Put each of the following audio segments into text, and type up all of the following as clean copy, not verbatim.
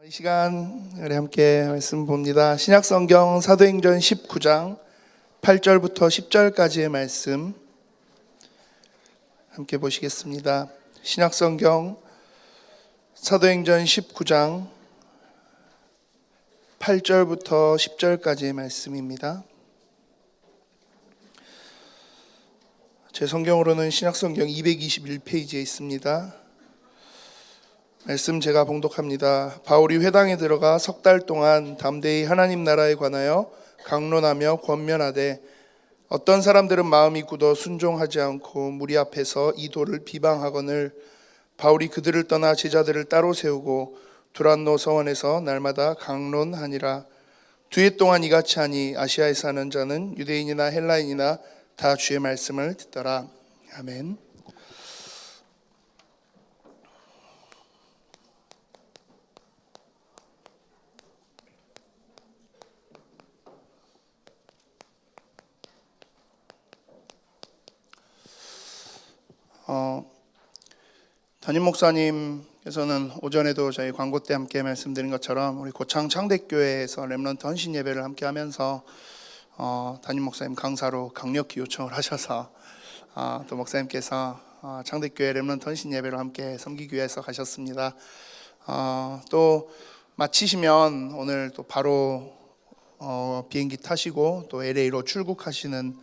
이 시간 우리 함께 말씀 봅니다. 신약성경 사도행전 19장 8절부터 10절까지의 말씀 함께 보시겠습니다. 신약성경 사도행전 19장 8절부터 10절까지의 말씀입니다. 제 성경으로는 신약성경 221페이지에 있습니다. 말씀 제가 봉독합니다. 바울이 회당에 들어가 석 달 동안 담대히 하나님 나라에 관하여 강론하며 권면하되 어떤 사람들은 마음이 굳어 순종하지 않고 무리 앞에서 이 도를 비방하거늘 바울이 그들을 떠나 제자들을 따로 세우고 두란노 서원에서 날마다 강론하니라. 2해 동안 이같이 하니 아시아에 사는 자는 유대인이나 헬라인이나 다 주의 말씀을 듣더라. 아멘. 담임 목사님께서는 오전에도 저희 광고 때 함께 말씀드린 것처럼 우리 고창 창대교회에서 렘넌트 헌신 예배를 함께 하면서 담임 목사님 강사로 강력히 요청을 하셔서 또 목사님께서 창대교회 렘넌트 헌신 예배를 함께 섬기기 위해서 가셨습니다. 또 마치시면 오늘 또 바로 비행기 타시고 또 LA로 출국하시는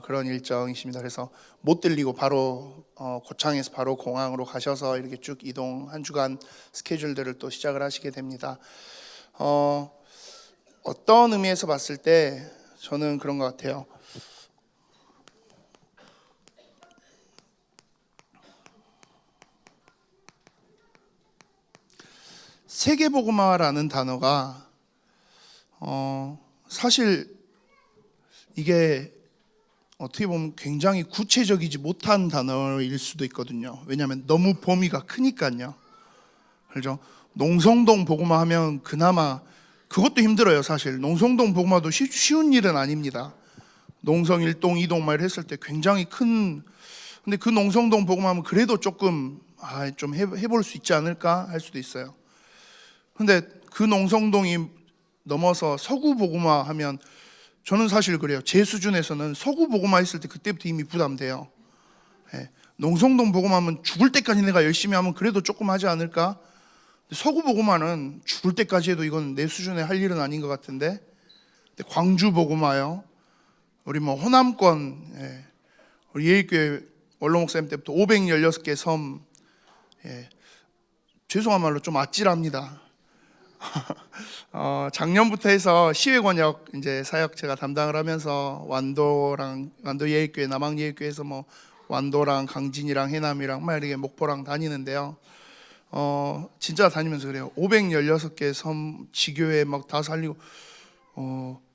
그런 일정이십니다. 그래서 못 들리고 바로 고창에서 바로 공항으로 가셔서 이렇게 쭉 이동 한 주간 스케줄들을 또 시작을 하시게 됩니다. 어떤 의미에서 봤을 때 저는 그런 것 같아요. 세계복음화라는 단어가 사실 이게 어떻게 보면 굉장히 구체적이지 못한 단어일 수도 있거든요. 왜냐하면 너무 범위가 크니까요. 그렇죠? 농성동 복음화 하면 그나마 그것도 힘들어요. 사실 농성동 복음화도 쉬운 일은 아닙니다. 농성 1동 2동 말 했을 때 굉장히 큰, 근데 그 농성동 복음화하면 그래도 조금 좀 해볼 수 있지 않을까 할 수도 있어요. 근데 그 농성동이 넘어서 서구 복음화 하면 저는 사실 그래요. 제 수준에서는 서구 복음화 했을 때 그때부터 이미 부담돼요. 농성동 복음화하면 죽을 때까지 내가 열심히 하면 그래도 조금 하지 않을까? 서구 복음화는 죽을 때까지 해도 이건 내 수준에 할 일은 아닌 것 같은데. 광주 복음화요. 우리 호남권 우리 예일교회 원로 목사님 때부터 516개 섬 죄송한 말로 좀 아찔합니다. 작년부터 해서 시외 권역 이제 사역 제가 담당을 하면서 완도 예일교회 남항 예일교회에서 완도랑 강진이랑 해남이랑 이렇게 목포랑 다니는데요. 진짜 다니면서 그래요. 516개 섬 지교회 다 살리고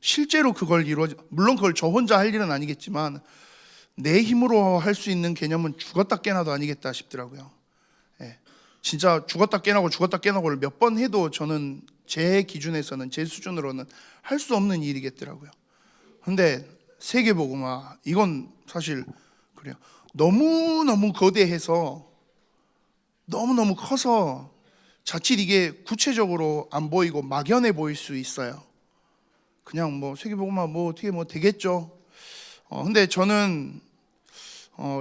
실제로 그걸 물론 그걸 저 혼자 할 일은 아니겠지만 내 힘으로 할 수 있는 개념은 죽었다 깨나도 아니겠다 싶더라고요. 진짜 죽었다 깨나고를 몇 번 해도 저는 제 기준에서는 제 수준으로는 할 수 없는 일이겠더라고요. 근데 세계복음화 이건 사실 그래요. 너무너무 거대해서 너무너무 커서 자칫 이게 구체적으로 안 보이고 막연해 보일 수 있어요. 그냥 세계복음화 어떻게 되겠죠. 근데 저는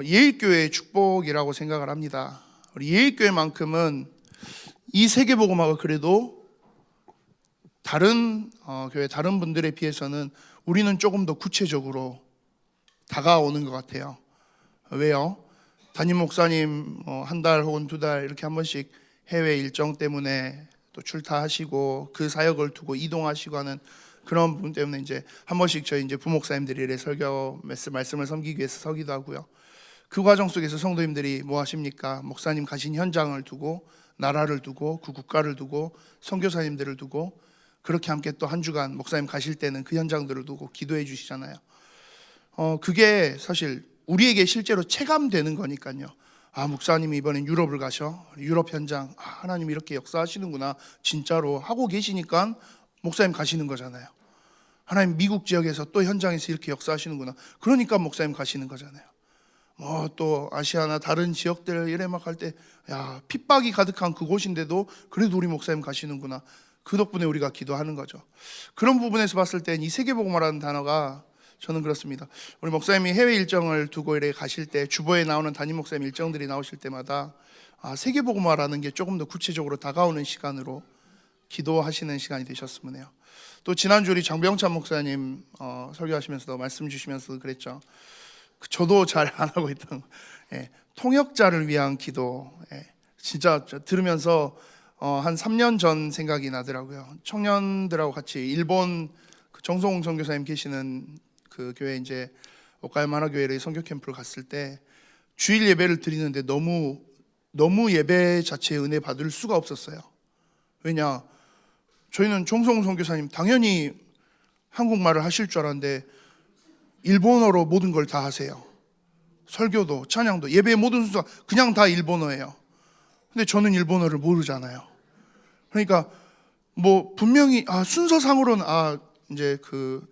예일교회의 축복이라고 생각을 합니다. 우리 예일교회만큼은 이 세계복음화가 그래도 다른 교회 다른 분들에 비해서는 우리는 조금 더 구체적으로 다가오는 것 같아요. 왜요? 담임 목사님 한 달 혹은 2달 이렇게 한 번씩 해외 일정 때문에 또 출타하시고 그 사역을 두고 이동하시고 하는 그런 부분 때문에 이제 한 번씩 저희 이제 부목사님들이 이래 설교 말씀을 섬기기 위해서 서기도 하고요. 그 과정 속에서 성도님들이 뭐 하십니까? 목사님 가신 현장을 두고 나라를 두고 그 국가를 두고 선교사님들을 두고 그렇게 함께 또 한 주간 목사님 가실 때는 그 현장들을 두고 기도해 주시잖아요. 그게 사실 우리에게 실제로 체감되는 거니까요. 목사님이 이번엔 유럽을 가셔. 유럽 현장 하나님 이렇게 역사하시는구나 진짜로 하고 계시니까 목사님 가시는 거잖아요. 하나님 미국 지역에서 또 현장에서 이렇게 역사하시는구나 그러니까 목사님 가시는 거잖아요. 뭐 또 아시아나 다른 지역들 이래 막 할 때 야, 핍박이 가득한 그곳인데도 그래도 우리 목사님 가시는구나. 그 덕분에 우리가 기도하는 거죠. 그런 부분에서 봤을 땐 이 세계복음화라는 단어가 저는 그렇습니다. 우리 목사님이 해외 일정을 두고 이렇게 가실 때 주보에 나오는 담임 목사님 일정들이 나오실 때마다 세계복음화라는 게 조금 더 구체적으로 다가오는 시간으로 기도하시는 시간이 되셨으면 해요. 또 지난주 우리 장병찬 목사님 설교하시면서도 말씀 주시면서 그랬죠. 저도 잘 안 하고 있던 통역자를 위한 기도. 진짜 들으면서 한 3년 전 생각이 나더라고요. 청년들하고 같이 일본 그 정성홍 선교사님 계시는 그 교회 이제 오카야마 교회의 선교 캠프를 갔을 때 주일 예배를 드리는데 너무 예배 자체에 은혜 받을 수가 없었어요. 왜냐? 저희는 정성홍 선교사님 당연히 한국말을 하실 줄 알았는데 일본어로 모든 걸 다 하세요. 설교도 찬양도 예배의 모든 순서가 그냥 다 일본어예요. 근데 저는 일본어를 모르잖아요. 그러니까 뭐 분명히 순서상으로는 이제 그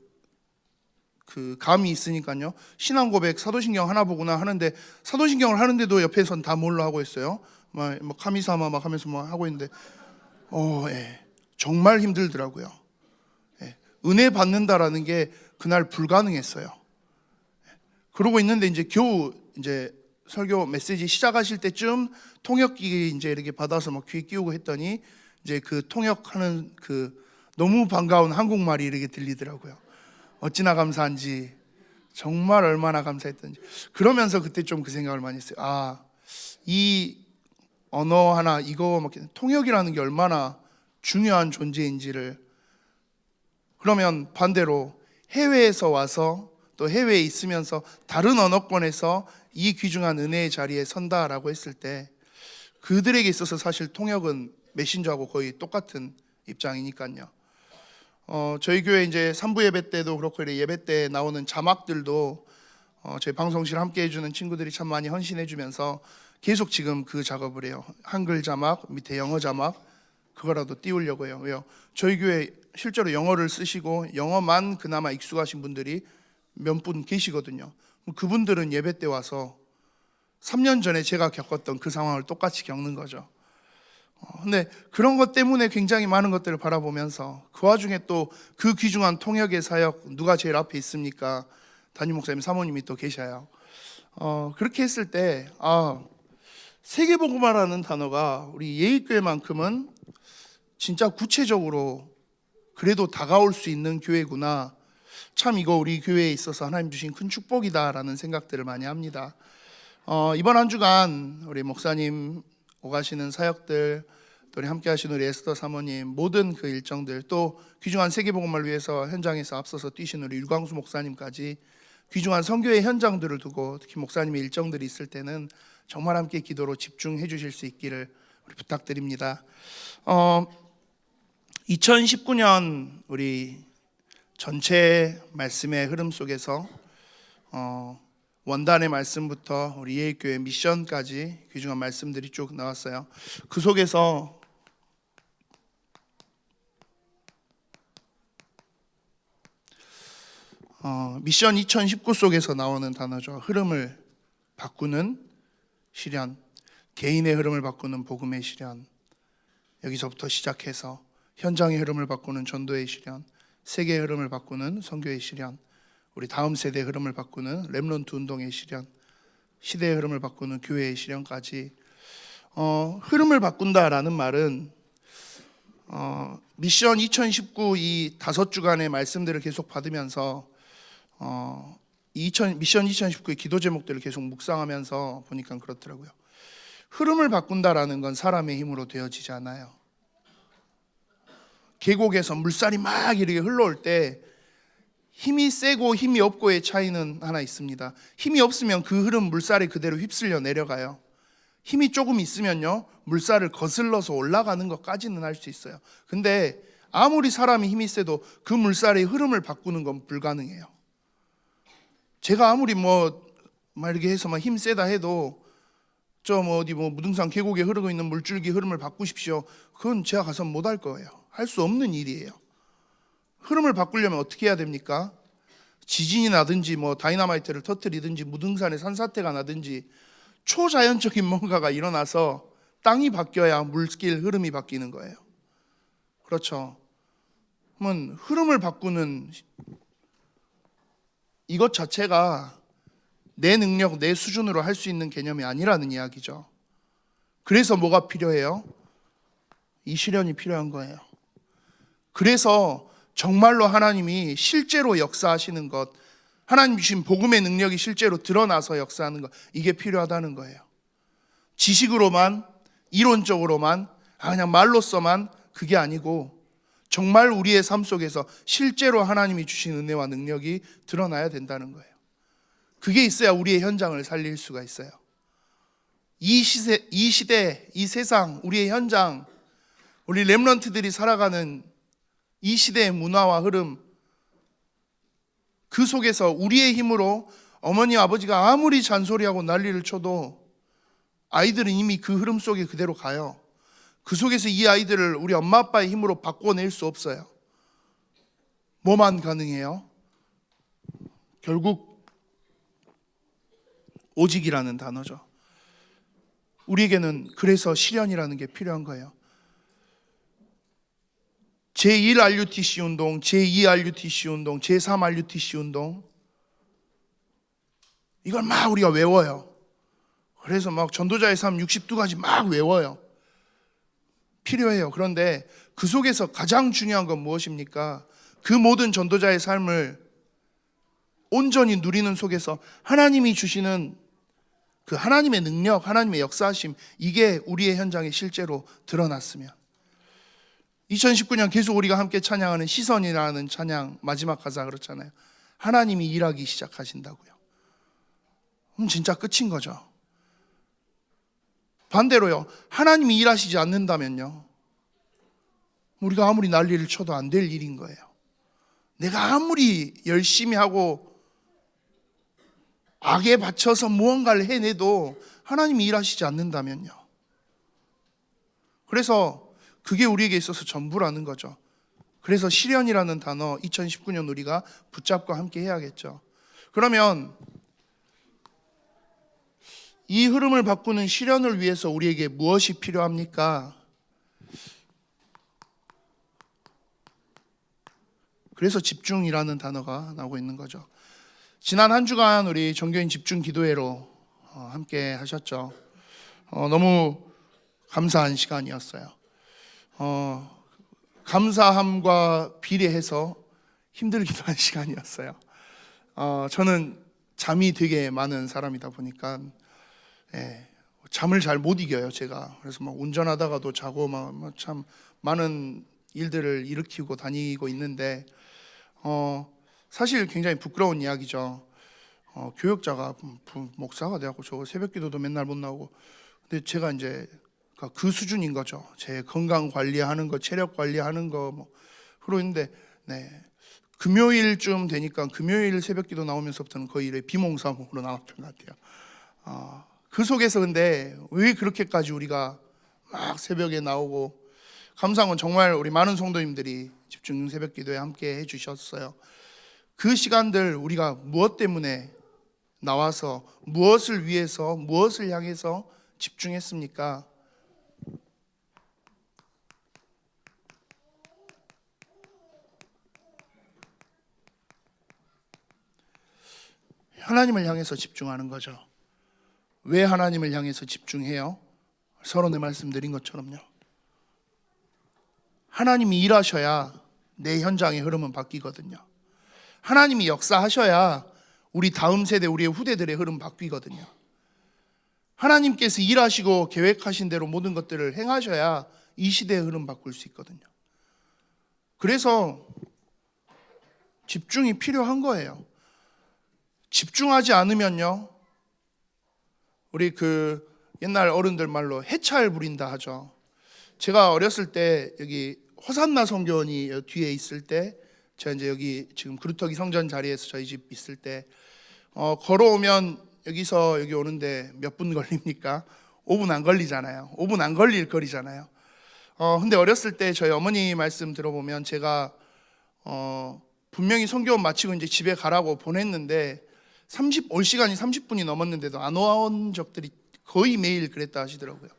감이 있으니까요. 신앙 고백 사도신경 하나 보구나 하는데 사도신경을 하는데도 옆에선 다 뭘로 하고 있어요. 뭐 카미사마 막 하면서 뭐 하고 있는데 정말 힘들더라고요. 은혜 받는다라는 게 그날 불가능했어요. 그러고 있는데 이제 겨우 이제 설교 메시지 시작하실 때쯤 통역기 이제 이렇게 받아서 막 귀에 끼우고 했더니 이제 그 통역하는 그 너무 반가운 한국말이 이렇게 들리더라고요. 어찌나 감사한지, 정말 얼마나 감사했던지. 그러면서 그때 좀 그 생각을 많이 했어요. 이 언어 하나 이거 막 통역이라는 게 얼마나 중요한 존재인지를. 그러면 반대로 해외에서 와서 또 해외에 있으면서 다른 언어권에서 이 귀중한 은혜의 자리에 선다라고 했을 때 그들에게 있어서 사실 통역은 메신저하고 거의 똑같은 입장이니까요. 저희 교회 이제 3부 예배 때도 그렇고 예배 때 나오는 자막들도 저희 방송실 함께 해주는 친구들이 참 많이 헌신해 주면서 계속 지금 그 작업을 해요. 한글 자막 밑에 영어 자막 그거라도 띄우려고 해요. 왜요? 저희 교회 실제로 영어를 쓰시고 영어만 그나마 익숙하신 분들이 몇 분 계시거든요. 그분들은 예배 때 와서 3년 전에 제가 겪었던 그 상황을 똑같이 겪는 거죠. 근데 그런 것 때문에 굉장히 많은 것들을 바라보면서 그 와중에 또 그 귀중한 통역의 사역 누가 제일 앞에 있습니까? 담임 목사님 사모님이 또 계셔요. 그렇게 했을 때 세계복음화라는 단어가 우리 예의교회만큼은 진짜 구체적으로 그래도 다가올 수 있는 교회구나. 참 이거 우리 교회에 있어서 하나님 주신 큰 축복이다라는 생각들을 많이 합니다. 이번 한 주간 우리 목사님 오가시는 사역들, 또 우리 함께 하신 우리 에스더 사모님 모든 그 일정들, 또 귀중한 세계복음을 위해서 현장에서 앞서서 뛰신 우리 율광수 목사님까지 귀중한 선교의 현장들을 두고 특히 목사님의 일정들이 있을 때는 정말 함께 기도로 집중해 주실 수 있기를 우리 부탁드립니다. 2019년 우리 전체 말씀의 흐름 속에서 원단의 말씀부터 우리 예일교회 미션까지 귀중한 말씀들이 쭉 나왔어요. 그 속에서 미션 2019 속에서 나오는 단어죠. 흐름을 바꾸는 실현, 개인의 흐름을 바꾸는 복음의 실현. 여기서부터 시작해서 현장의 흐름을 바꾸는 전도의 실현, 세계의 흐름을 바꾸는 선교의 실현, 우리 다음 세대의 흐름을 바꾸는 렘넌트 운동의 실현, 시대의 흐름을 바꾸는 교회의 실현까지 흐름을 바꾼다라는 말은 미션 2019 이 5주간의 말씀들을 계속 받으면서 미션 2019의 기도 제목들을 계속 묵상하면서 보니까 그렇더라고요. 흐름을 바꾼다라는 건 사람의 힘으로 되어지지 않아요. 계곡에서 물살이 막 이렇게 흘러올 때 힘이 세고 힘이 없고의 차이는 하나 있습니다. 힘이 없으면 그 흐름 물살이 그대로 휩쓸려 내려가요. 힘이 조금 있으면요 물살을 거슬러서 올라가는 것까지는 할 수 있어요. 근데 아무리 사람이 힘이 세도 그 물살의 흐름을 바꾸는 건 불가능해요. 제가 아무리 막 이렇게 해서 막 힘 세다 해도 어디 무등산 계곡에 흐르고 있는 물줄기 흐름을 바꾸십시오. 그건 제가 가서 못 할 거예요. 할 수 없는 일이에요. 흐름을 바꾸려면 어떻게 해야 됩니까? 지진이 나든지 뭐 다이너마이트를 터뜨리든지 무등산에 산사태가 나든지 초자연적인 뭔가가 일어나서 땅이 바뀌어야 물길 흐름이 바뀌는 거예요. 그렇죠. 그러면 흐름을 바꾸는 이것 자체가 내 능력, 내 수준으로 할 수 있는 개념이 아니라는 이야기죠. 그래서 뭐가 필요해요? 이 시련이 필요한 거예요. 그래서 정말로 하나님이 실제로 역사하시는 것, 하나님 주신 복음의 능력이 실제로 드러나서 역사하는 것, 이게 필요하다는 거예요. 지식으로만, 이론적으로만, 그냥 말로서만 그게 아니고 정말 우리의 삶 속에서 실제로 하나님이 주신 은혜와 능력이 드러나야 된다는 거예요. 그게 있어야 우리의 현장을 살릴 수가 있어요. 이 시대, 이 세상, 우리의 현장, 우리 렘넌트들이 살아가는 이 시대의 문화와 흐름, 그 속에서 우리의 힘으로 어머니 아버지가 아무리 잔소리하고 난리를 쳐도 아이들은 이미 그 흐름 속에 그대로 가요. 그 속에서 이 아이들을 우리 엄마 아빠의 힘으로 바꿔낼 수 없어요. 뭐만 가능해요? 결국 오직이라는 단어죠. 우리에게는 그래서 시련이라는 게 필요한 거예요. 제1 RUTC 운동, 제2 RUTC 운동, 제3 RUTC 운동, 이걸 막 우리가 외워요. 그래서 막 전도자의 삶 62가지 막 외워요. 필요해요. 그런데 그 속에서 가장 중요한 건 무엇입니까? 그 모든 전도자의 삶을 온전히 누리는 속에서 하나님이 주시는 그 하나님의 능력, 하나님의 역사하심, 이게 우리의 현장에 실제로 드러났으면, 2019년 계속 우리가 함께 찬양하는 시선이라는 찬양 마지막 가사 그렇잖아요. 하나님이 일하기 시작하신다고요. 그럼 진짜 끝인 거죠. 반대로요, 하나님이 일하시지 않는다면요, 우리가 아무리 난리를 쳐도 안 될 일인 거예요. 내가 아무리 열심히 하고 악에 바쳐서 무언가를 해내도 하나님이 일하시지 않는다면요. 그래서 그게 우리에게 있어서 전부라는 거죠. 그래서 시련이라는 단어 2019년 우리가 붙잡고 함께 해야겠죠. 그러면 이 흐름을 바꾸는 시련을 위해서 우리에게 무엇이 필요합니까? 그래서 집중이라는 단어가 나오고 있는 거죠. 지난 한 주간 우리 정교인 집중 기도회로 함께 하셨죠. 너무 감사한 시간이었어요. 감사함과 비례해서 힘들기도 한 시간이었어요. 저는 잠이 되게 많은 사람이다 보니까 잠을 잘 못 이겨요, 제가. 그래서 막 운전하다가도 자고 막 참 많은 일들을 일으키고 다니고 있는데, 사실 굉장히 부끄러운 이야기죠. 교역자가 목사가 돼갖고 저 새벽기도도 맨날 못 나오고, 근데 제가 이제 그 수준인 거죠. 제 건강 관리하는 거, 체력 관리하는 거 뭐 그러고 있는데, 금요일쯤 되니까 금요일 새벽기도 나오면서부터는 거의 비몽사몽으로 나왔던 것 같아요. 그 속에서 근데 왜 그렇게까지 우리가 막 새벽에 나오고, 감사한 건 정말 우리 많은 성도님들이 집중 새벽기도에 함께 해주셨어요. 그 시간들 우리가 무엇 때문에 나와서, 무엇을 위해서, 무엇을 향해서 집중했습니까? 하나님을 향해서 집중하는 거죠. 왜 하나님을 향해서 집중해요? 서론에 말씀드린 것처럼요, 하나님이 일하셔야 내 현장의 흐름은 바뀌거든요. 하나님이 역사하셔야 우리 다음 세대, 우리의 후대들의 흐름 바뀌거든요. 하나님께서 일하시고 계획하신 대로 모든 것들을 행하셔야 이 시대의 흐름 바꿀 수 있거든요. 그래서 집중이 필요한 거예요. 집중하지 않으면요, 우리 옛날 어른들 말로 해찰 부린다 하죠. 제가 어렸을 때 여기 호산나 성교원이 뒤에 있을 때, 제가 이제 여기 지금 그루터기 성전 자리에서 저희 집 있을 때, 걸어오면 여기서 여기 오는데 몇 분 걸립니까? 5분 안 걸리잖아요. 5분 안 걸릴 거리잖아요. 근데 어렸을 때 저희 어머니 말씀 들어보면 제가 분명히 성경을 마치고 이제 집에 가라고 보냈는데 올 시간이 30분이 넘었는데도 안 온 적들이 거의 매일 그랬다 하시더라고요.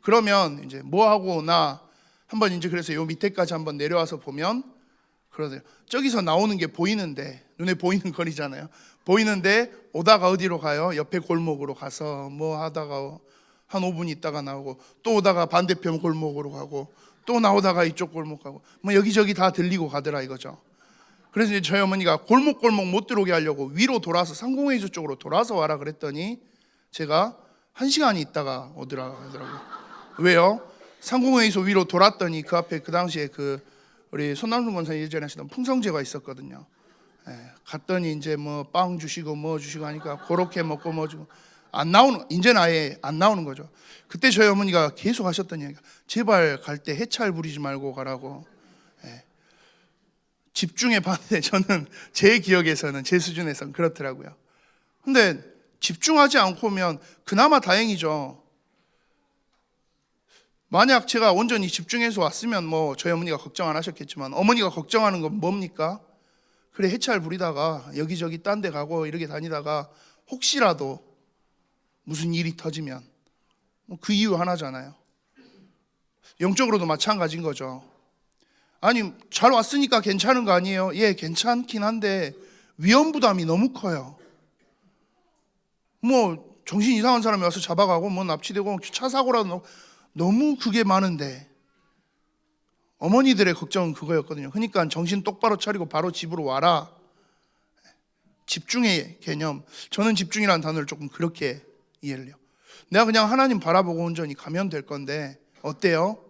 그러면 이제 뭐 하고 오나 한번 이제 그래서 요 밑에까지 한번 내려와서 보면 그러세요. 저기서 나오는 게 보이는데, 눈에 보이는 거리잖아요. 보이는데 오다가 어디로 가요? 옆에 골목으로 가서 뭐 하다가 한 5분 있다가 나오고, 또 오다가 반대편 골목으로 가고, 또 나오다가 이쪽 골목 가고, 뭐 여기저기 다 들리고 가더라 이거죠. 그래서 이제 저희 어머니가 골목골목 못 들어오게 하려고 위로 돌아서 상공회의소 쪽으로 돌아서 와라 그랬더니 제가 1시간이 있다가 오더라 하더라고요. 왜요? 상공회의소 위로 돌았더니 그 앞에 그 당시에 우리 손남순 권사님 예전에 하시던 풍성제가 있었거든요. 갔더니 이제 뭐 빵 주시고 뭐 주시고 하니까 그렇게 먹고 뭐 주고 이제는 아예 안 나오는 거죠. 그때 저희 어머니가 계속 하셨던 얘기가 제발 갈 때 해찰 부리지 말고 가라고. 집중에 반대. 저는 제 기억에서는, 제 수준에서는 그렇더라고요. 근데 집중하지 않고 오면 그나마 다행이죠. 만약 제가 온전히 집중해서 왔으면 뭐 저희 어머니가 걱정 안 하셨겠지만, 어머니가 걱정하는 건 뭡니까? 그래 해찰 부리다가 여기저기 딴 데 가고 이렇게 다니다가 혹시라도 무슨 일이 터지면 뭐 그 이유 하나잖아요. 영적으로도 마찬가지인 거죠. 아니 잘 왔으니까 괜찮은 거 아니에요? 예, 괜찮긴 한데 위험 부담이 너무 커요. 뭐 정신 이상한 사람이 와서 잡아가고 뭐 납치되고 차 사고라도 너무 그게 많은데, 어머니들의 걱정은 그거였거든요. 그러니까 정신 똑바로 차리고 바로 집으로 와라. 집중의 개념. 저는 집중이라는 단어를 조금 그렇게 이해를 해요. 내가 그냥 하나님 바라보고 온전히 가면 될 건데 어때요?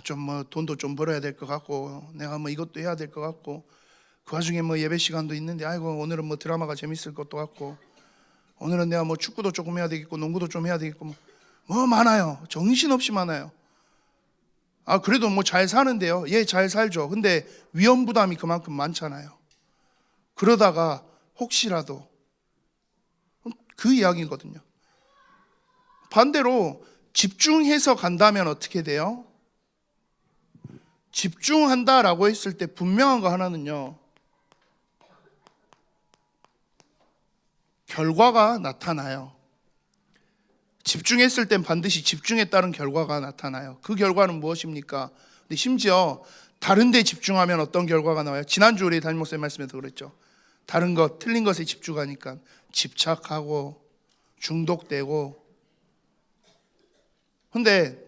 좀 뭐 돈도 좀 벌어야 될 것 같고, 내가 뭐 이것도 해야 될 것 같고, 그 와중에 뭐 예배 시간도 있는데 아이고 오늘은 뭐 드라마가 재밌을 것도 같고, 오늘은 내가 뭐 축구도 조금 해야 되겠고 농구도 좀 해야 되겠고 뭐 많아요. 정신없이 많아요. 그래도 뭐 잘 사는데요. 예, 잘 살죠. 근데 위험 부담이 그만큼 많잖아요. 그러다가 혹시라도, 그 이야기거든요. 반대로 집중해서 간다면 어떻게 돼요? 집중한다라고 했을 때 분명한 거 하나는요, 결과가 나타나요. 집중했을 땐 반드시 집중에 따른 결과가 나타나요. 그 결과는 무엇입니까? 근데 심지어 다른 데 집중하면 어떤 결과가 나와요? 지난주 우리 담임 목사님 말씀에서 그랬죠. 다른 것, 틀린 것에 집중하니까 집착하고 중독되고. 근데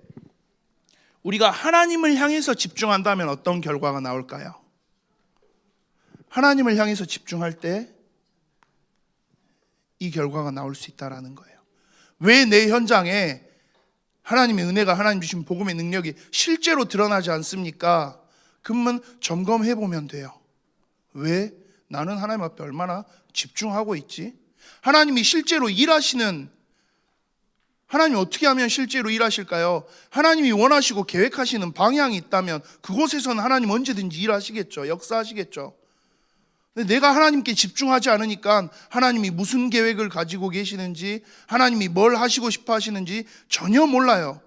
우리가 하나님을 향해서 집중한다면 어떤 결과가 나올까요? 하나님을 향해서 집중할 때 이 결과가 나올 수 있다는 거예요. 왜 내 현장에 하나님의 은혜가, 하나님 주신 복음의 능력이 실제로 드러나지 않습니까? 그러면 점검해 보면 돼요. 왜? 나는 하나님 앞에 얼마나 집중하고 있지? 하나님이 실제로 일하시는, 하나님이 어떻게 하면 실제로 일하실까요? 하나님이 원하시고 계획하시는 방향이 있다면 그곳에서는 하나님 언제든지 일하시겠죠. 역사하시겠죠. 근데 내가 하나님께 집중하지 않으니까 하나님이 무슨 계획을 가지고 계시는지, 하나님이 뭘 하시고 싶어 하시는지 전혀 몰라요.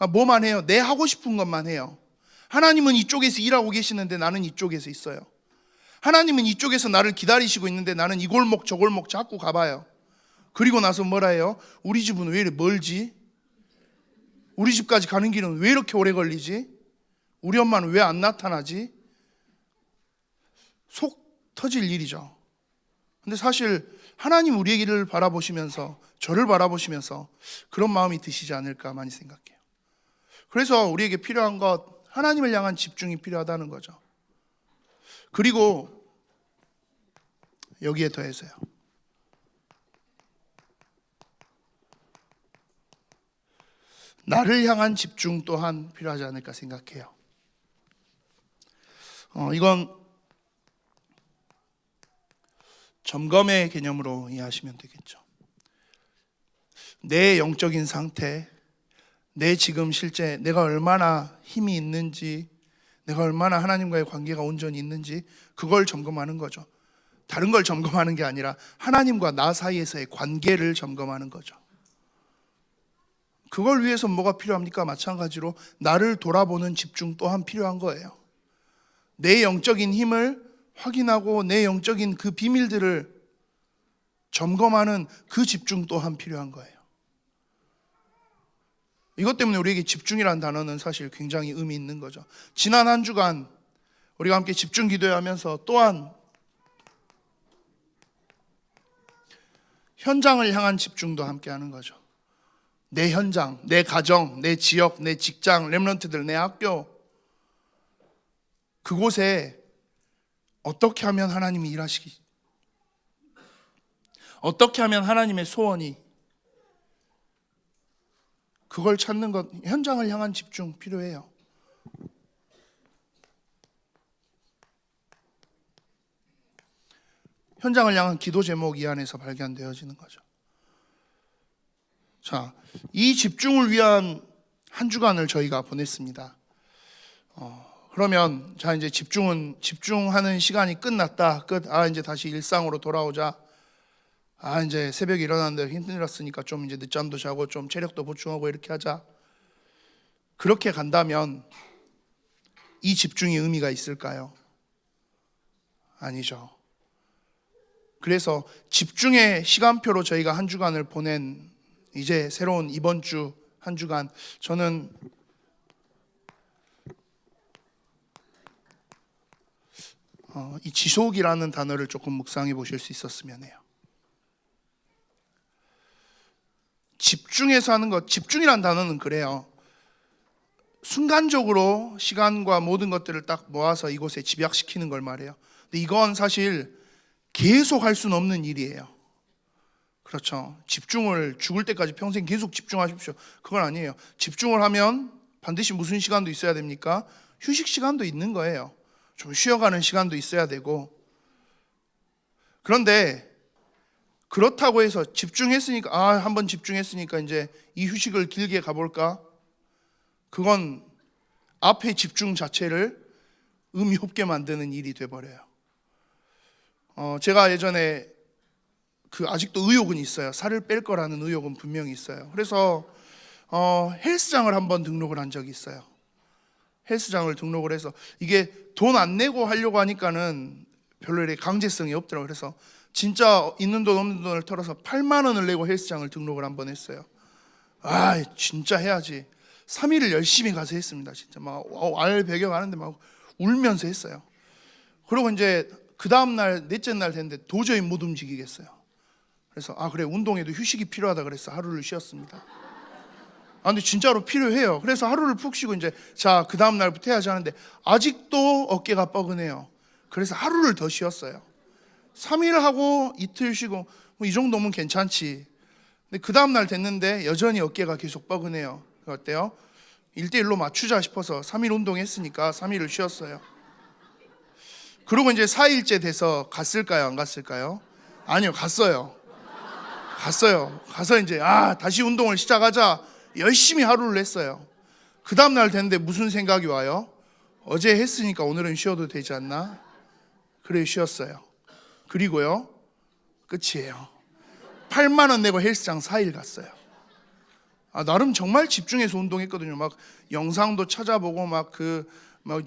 뭐만 해요? 내 하고 싶은 것만 해요. 하나님은 이쪽에서 일하고 계시는데 나는 이쪽에서 있어요. 하나님은 이쪽에서 나를 기다리시고 있는데 나는 이 골목 저 골목 자꾸 가봐요. 그리고 나서 뭐라 해요? 우리 집은 왜 이렇게 멀지? 우리 집까지 가는 길은 왜 이렇게 오래 걸리지? 우리 엄마는 왜 안 나타나지? 속 터질 일이죠. 근데 사실 하나님 우리를 바라보시면서, 저를 바라보시면서 그런 마음이 드시지 않을까 많이 생각해요. 그래서 우리에게 필요한 것, 하나님을 향한 집중이 필요하다는 거죠. 그리고 여기에 더해서요, 나를 향한 집중 또한 필요하지 않을까 생각해요. 이건 점검의 개념으로 이해하시면 되겠죠. 내 영적인 상태, 내 지금 실제 내가 얼마나 힘이 있는지, 내가 얼마나 하나님과의 관계가 온전히 있는지, 그걸 점검하는 거죠. 다른 걸 점검하는 게 아니라 하나님과 나 사이에서의 관계를 점검하는 거죠. 그걸 위해서 뭐가 필요합니까? 마찬가지로 나를 돌아보는 집중 또한 필요한 거예요. 내 영적인 힘을 확인하고 내 영적인 그 비밀들을 점검하는 그 집중 또한 필요한 거예요. 이것 때문에 우리에게 집중이라는 단어는 사실 굉장히 의미 있는 거죠. 지난 한 주간 우리가 함께 집중 기도하면서 또한 현장을 향한 집중도 함께 하는 거죠. 내 현장, 내 가정, 내 지역, 내 직장, 렘넌트들, 내 학교, 그곳에 어떻게 하면 하나님이 일하시기, 어떻게 하면 하나님의 소원이, 그걸 찾는 것, 현장을 향한 집중 필요해요. 현장을 향한 기도 제목 이 안에서 발견되어지는 거죠. 자, 이 집중을 위한 한 주간을 저희가 보냈습니다. 그러면 자, 이제 집중하는 시간이 끝났다. 끝. 이제 다시 일상으로 돌아오자. 이제 새벽에 일어났는데 힘들었으니까 좀 이제 늦잠도 자고 좀 체력도 보충하고 이렇게 하자. 그렇게 간다면 이 집중이 의미가 있을까요? 아니죠. 그래서 집중의 시간표로 저희가 한 주간을 보낸 이제 새로운 이번 주 한 주간, 저는 이 지속이라는 단어를 조금 묵상해 보실 수 있었으면 해요. 집중해서 하는 것, 집중이라는 단어는 그래요. 순간적으로 시간과 모든 것들을 딱 모아서 이곳에 집약시키는 걸 말해요. 근데 이건 사실 계속 할 수는 없는 일이에요. 그렇죠. 집중을 죽을 때까지 평생 계속 집중하십시오. 그건 아니에요. 집중을 하면 반드시 무슨 시간도 있어야 됩니까? 휴식 시간도 있는 거예요. 좀 쉬어가는 시간도 있어야 되고. 그런데 그렇다고 해서 집중했으니까, 한번 집중했으니까 이제 이 휴식을 길게 가볼까? 그건 앞에 집중 자체를 의미 없게 만드는 일이 돼버려요. 제가 예전에 아직도 의욕은 있어요. 살을 뺄 거라는 의욕은 분명히 있어요. 그래서 헬스장을 한번 등록을 한 적이 있어요. 헬스장을 등록을 해서 이게 돈 안 내고 하려고 하니까는 별로 이렇게 강제성이 없더라고요. 그래서 진짜 있는 돈 없는 돈을 털어서 8만 원을 내고 헬스장을 등록을 한번 했어요. 진짜 해야지. 3일을 열심히 가서 했습니다. 진짜 막 알배겨 가는데 막 울면서 했어요. 그리고 이제 그 다음 날 넷째 날 됐는데 도저히 못 움직이겠어요. 그래서 그래, 운동에도 휴식이 필요하다 그래서 하루를 쉬었습니다. 근데 진짜로 필요해요. 그래서 하루를 푹 쉬고 이제 자, 그 다음 날부터 해야지 하는데 아직도 어깨가 뻐근해요. 그래서 하루를 더 쉬었어요. 3일 하고 이틀 쉬고 이 정도면 괜찮지. 근데 그 다음 날 됐는데 여전히 어깨가 계속 뻐근해요. 어때요? 1대1로 맞추자 싶어서 3일 운동했으니까 3일을 쉬었어요. 그리고 이제 4일째 돼서 갔을까요? 안 갔을까요? 아니요, 갔어요. 가서 이제 다시 운동을 시작하자. 열심히 하루를 했어요. 그 다음 날 됐는데 무슨 생각이 와요? 어제 했으니까 오늘은 쉬어도 되지 않나? 그래, 쉬었어요. 그리고요, 끝이에요. 8만 원 내고 헬스장 4일 갔어요. 나름 정말 집중해서 운동했거든요. 막 영상도 찾아보고 막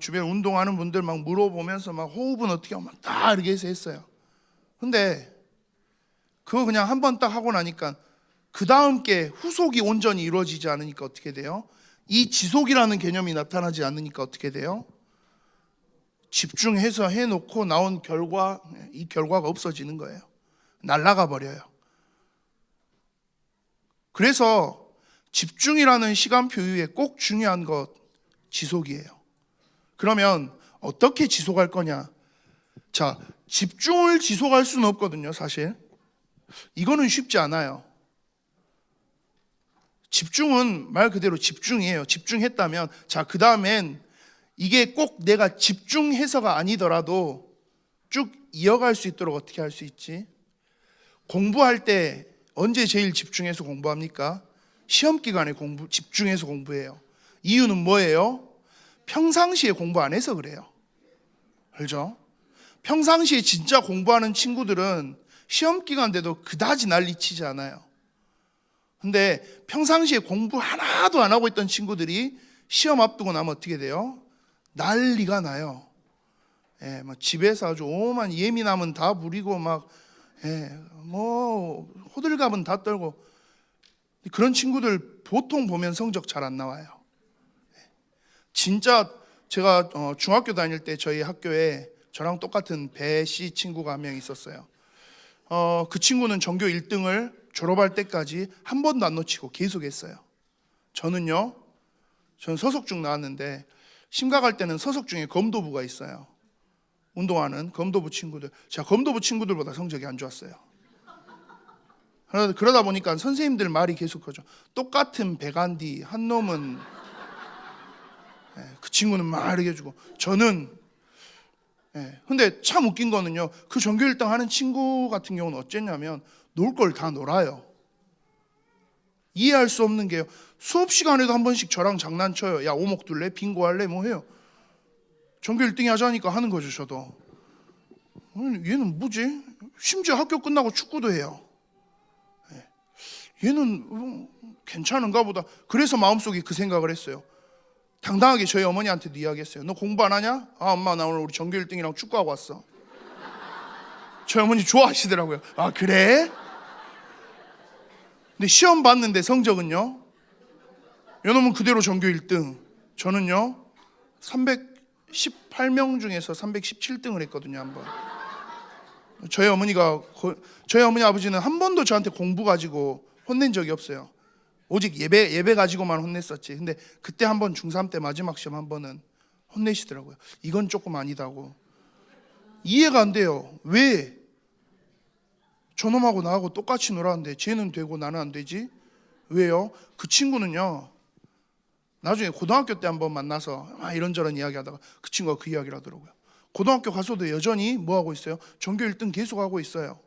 주변 운동하는 분들 막 물어보면서 막 호흡은 어떻게 하고 막 다 이렇게 해서 했어요. 근데 그거 그냥 한 번 딱 하고 나니까 그 다음 게 후속이 온전히 이루어지지 않으니까 어떻게 돼요? 이 지속이라는 개념이 나타나지 않으니까 어떻게 돼요? 집중해서 해놓고 나온 결과, 이 결과가 없어지는 거예요. 날아가 버려요. 그래서 집중이라는 시간표 이후에 꼭 중요한 것, 지속이에요. 그러면 어떻게 지속할 거냐? 자, 집중을 지속할 수는 없거든요, 사실. 이거는 쉽지 않아요. 집중은 말 그대로 집중이에요. 집중했다면, 자, 그 다음엔 이게 꼭 내가 집중해서가 아니더라도 쭉 이어갈 수 있도록 어떻게 할 수 있지? 공부할 때 언제 제일 집중해서 공부합니까? 시험 기간에 집중해서 공부해요. 이유는 뭐예요? 평상시에 공부 안 해서 그래요. 알죠? 평상시에 진짜 공부하는 친구들은 시험 기간 돼도 그다지 난리치지 않아요. 근데 평상시에 공부 하나도 안 하고 있던 친구들이 시험 앞두고 나면 어떻게 돼요? 난리가 나요. 막 집에서 아주 오만 예민함은 다 부리고 막 호들갑은 다 떨고, 그런 친구들 보통 보면 성적 잘 안 나와요. 진짜 제가 중학교 다닐 때 저희 학교에 저랑 똑같은 배씨 친구가 한 명 있었어요. 그 친구는 전교 1등을 졸업할 때까지 한 번도 안 놓치고 계속 했어요. 저는 서석중 나왔는데, 심각할 때는 서석중에 검도부가 있어요. 운동하는 검도부 친구들. 제가 검도부 친구들보다 성적이 안 좋았어요. 그러다 보니까 선생님들 말이 계속 하죠. 똑같은 배간디 한 놈은 그 친구는 막 이렇게 해주고, 저는 근데 참 웃긴 거는요, 그 전교 1등 하는 친구 같은 경우는 어쨌냐면 놀 걸 다 놀아요. 이해할 수 없는 게요, 수업 시간에도 한 번씩 저랑 장난쳐요. 야, 오목 둘래? 빙고 할래? 뭐 해요. 전교 1등이 하자니까 하는 거죠. 저도 얘는 뭐지? 심지어 학교 끝나고 축구도 해요. 얘는 괜찮은가 보다. 그래서 마음속에 그 생각을 했어요. 당당하게 저희 어머니한테도 이야기했어요. 너 공부 안 하냐? 아, 엄마 나 오늘 우리 전교 1등이랑 축구하고 왔어. 저희 어머니 좋아하시더라고요. 아, 그래? 근데 시험 봤는데 성적은요, 요놈은 그대로 전교 1등, 저는요 318명 중에서 317등을 했거든요. 한번 저희 어머니 아버지는 한 번도 저한테 공부 가지고 혼낸 적이 없어요. 오직 예배 가지고만 혼냈었지. 근데 그때 한 번 중3 때 마지막 시험 한 번은 혼내시더라고요. 이건 조금 아니다고. 이해가 안 돼요. 왜 저놈하고 나하고 똑같이 놀았는데 쟤는 되고 나는 안 되지? 왜요? 그 친구는요, 나중에 고등학교 때 한번 만나서 이런저런 이야기하다가 그 친구가 그 이야기를 하더라고요. 고등학교 가서도 여전히 뭐 하고 있어요? 전교 1등 계속 하고 있어요.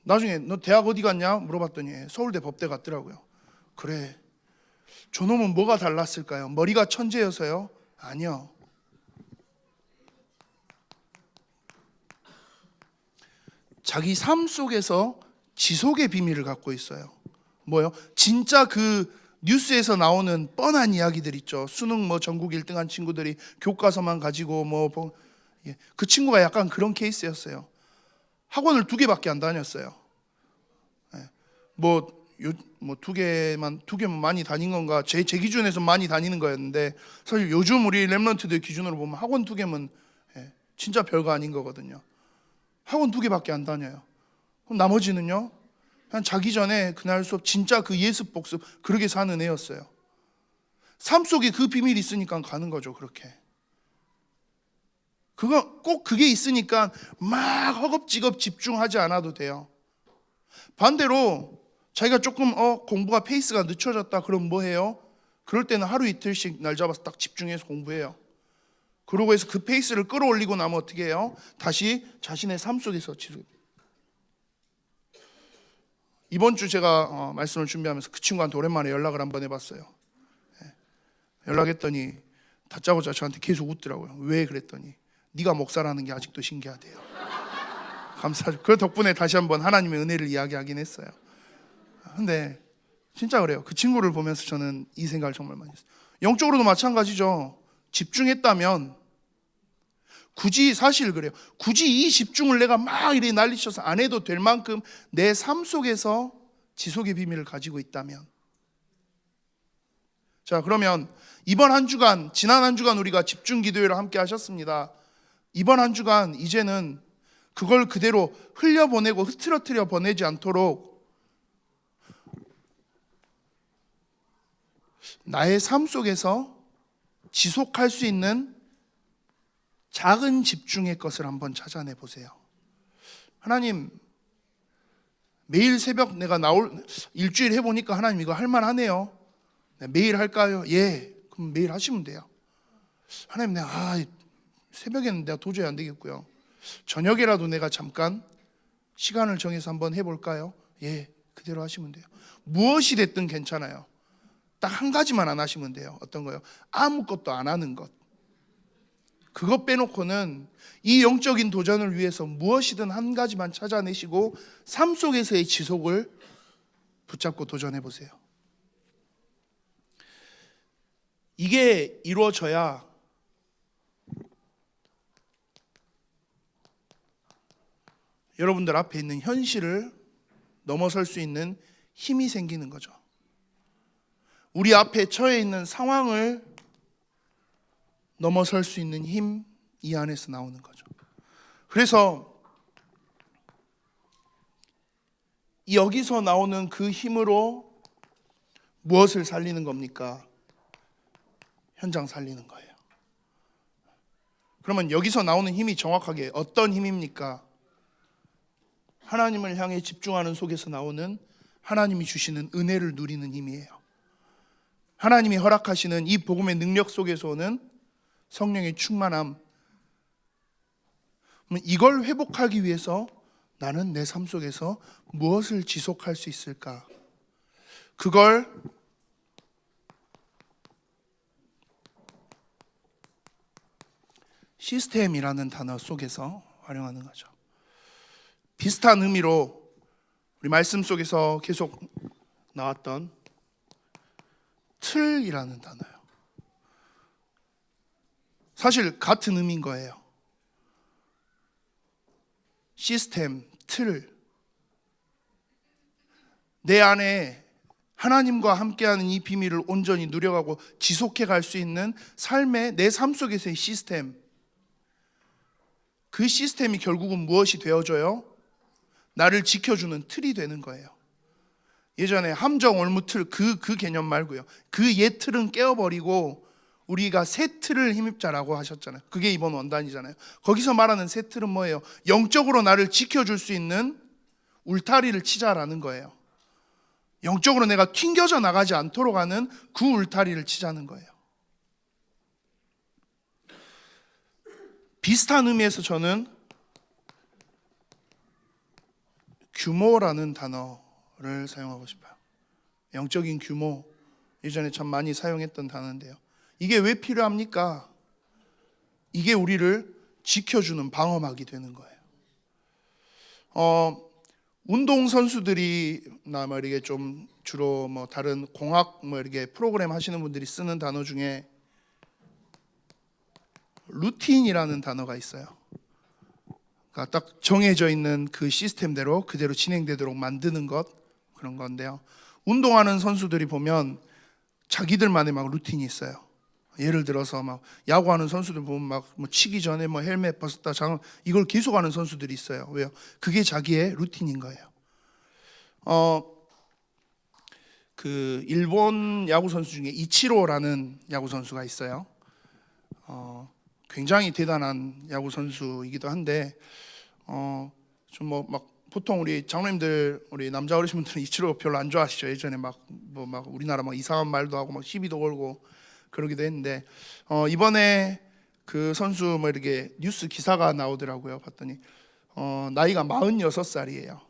나중에 너 대학 어디 갔냐? 물어봤더니 서울대 법대 갔더라고요. 그래, 저놈은 뭐가 달랐을까요? 머리가 천재여서요? 아니요. 자기 삶 속에서 지속의 비밀을 갖고 있어요. 뭐요? 진짜 그 뉴스에서 나오는 뻔한 이야기들 있죠. 수능 전국 1등한 친구들이 교과서만 가지고 그 친구가 약간 그런 케이스였어요. 학원을 2개밖에 안 다녔어요. 두 개면 많이 다닌 건가? 제 기준에서 많이 다니는 거였는데, 사실 요즘 우리 랩런트들 기준으로 보면 학원 2개면 진짜 별거 아닌 거거든요. 학원 2개밖에 안 다녀요. 그럼 나머지는요, 그냥 자기 전에 그날 수업 진짜 그 예습 복습 그렇게 사는 애였어요. 삶 속에 그 비밀이 있으니까 가는 거죠. 그렇게 꼭 그게 있으니까 막 허겁지겁 집중하지 않아도 돼요. 반대로 자기가 조금 공부가 페이스가 늦춰졌다 그럼 뭐 해요? 그럴 때는 하루 이틀씩 날 잡아서 딱 집중해서 공부해요. 그러고 해서 그 페이스를 끌어올리고 나면 어떻게 해요? 다시 자신의 삶 속에서 지속. 이번 주 제가 말씀을 준비하면서 그 친구한테 오랜만에 연락을 한번 해봤어요. 연락했더니 다짜고짜 저한테 계속 웃더라고요. 왜 그랬더니 네가 목사라는 게 아직도 신기하대요. 감사하죠. 그 덕분에 다시 한번 하나님의 은혜를 이야기하긴 했어요. 근데 진짜 그래요. 그 친구를 보면서 저는 이 생각을 정말 많이 했어요. 영적으로도 마찬가지죠. 집중했다면 사실 그래요. 굳이 이 집중을 내가 막 이렇게 난리쳐서 안 해도 될 만큼 내 삶 속에서 지속의 비밀을 가지고 있다면, 자, 그러면 이번 한 주간, 지난 한 주간 우리가 집중 기도회를 함께 하셨습니다. 이번 한 주간 이제는 그걸 그대로 흘려보내고 흐트러뜨려 보내지 않도록 나의 삶 속에서 지속할 수 있는 작은 집중의 것을 한번 찾아내 보세요. 하나님, 매일 새벽 내가 일주일 해보니까 하나님 이거 할만하네요. 매일 할까요? 예, 그럼 매일 하시면 돼요. 하나님, 내가 새벽에는 내가 도저히 안 되겠고요. 저녁에라도 내가 잠깐 시간을 정해서 한번 해볼까요? 예, 그대로 하시면 돼요. 무엇이 됐든 괜찮아요. 딱 한 가지만 안 하시면 돼요. 어떤 거요? 아무것도 안 하는 것. 그것 빼놓고는 이 영적인 도전을 위해서 무엇이든 한 가지만 찾아내시고 삶 속에서의 지속을 붙잡고 도전해 보세요. 이게 이루어져야 여러분들 앞에 있는 현실을 넘어설 수 있는 힘이 생기는 거죠. 우리 앞에 처해 있는 상황을 넘어설 수 있는 힘, 이 안에서 나오는 거죠. 그래서 여기서 나오는 그 힘으로 무엇을 살리는 겁니까? 현장 살리는 거예요. 그러면 여기서 나오는 힘이 정확하게 어떤 힘입니까? 하나님을 향해 집중하는 속에서 나오는 하나님이 주시는 은혜를 누리는 힘이에요. 하나님이 허락하시는 이 복음의 능력 속에서 오는 성령의 충만함. 이걸 회복하기 위해서 나는 내 삶 속에서 무엇을 지속할 수 있을까? 그걸 시스템이라는 단어 속에서 활용하는 거죠. 비슷한 의미로 우리 말씀 속에서 계속 나왔던 틀이라는 단어예요. 사실 같은 의미인 거예요. 시스템, 틀. 내 안에 하나님과 함께하는 이 비밀을 온전히 누려가고 지속해 갈 수 있는 삶의 내 삶 속에서의 시스템. 그 시스템이 결국은 무엇이 되어줘요? 나를 지켜주는 틀이 되는 거예요. 예전에 함정 올무 틀 그 개념 말고요. 그 옛 틀은 깨어버리고 우리가 새 틀을 힘입자라고 하셨잖아요. 그게 이번 원단이잖아요. 거기서 말하는 새 틀은 뭐예요? 영적으로 나를 지켜줄 수 있는 울타리를 치자라는 거예요. 영적으로 내가 튕겨져 나가지 않도록 하는 그 울타리를 치자는 거예요. 비슷한 의미에서 저는 규모라는 단어를 사용하고 싶어요. 영적인 규모, 예전에 참 많이 사용했던 단어인데요. 이게 왜 필요합니까? 이게 우리를 지켜주는 방어막이 되는 거예요. 운동 선수들이 뭐 이렇게 좀 주로 뭐 다른 공학 뭐 이렇게 프로그램 하시는 분들이 쓰는 단어 중에 루틴이라는 단어가 있어요. 그러니까 딱 정해져 있는 그 시스템대로 그대로 진행되도록 만드는 것, 그런 건데요. 운동하는 선수들이 보면 자기들만의 막 루틴이 있어요. 예를 들어서 막 야구하는 선수들 보면 막 뭐 치기 전에 뭐 헬멧 벗었다 장을 이걸 계속하는 선수들이 있어요. 왜요? 그게 자기의 루틴인 거예요. 그 일본 야구 선수 중에 이치로라는 야구 선수가 있어요. 굉장히 대단한 야구 선수이기도 한데 좀 뭐 막 보통 우리 장로님들 우리 남자 어르신 분들은 이치로 별로 안 좋아하시죠. 예전에 막 뭐 막 우리나라 막 이상한 말도 하고 막 시비도 걸고 그러기도 했는데 이번에 그 선수 뭐 이렇게 뉴스 기사가 나오더라고요. 봤더니 나이가 46살이에요.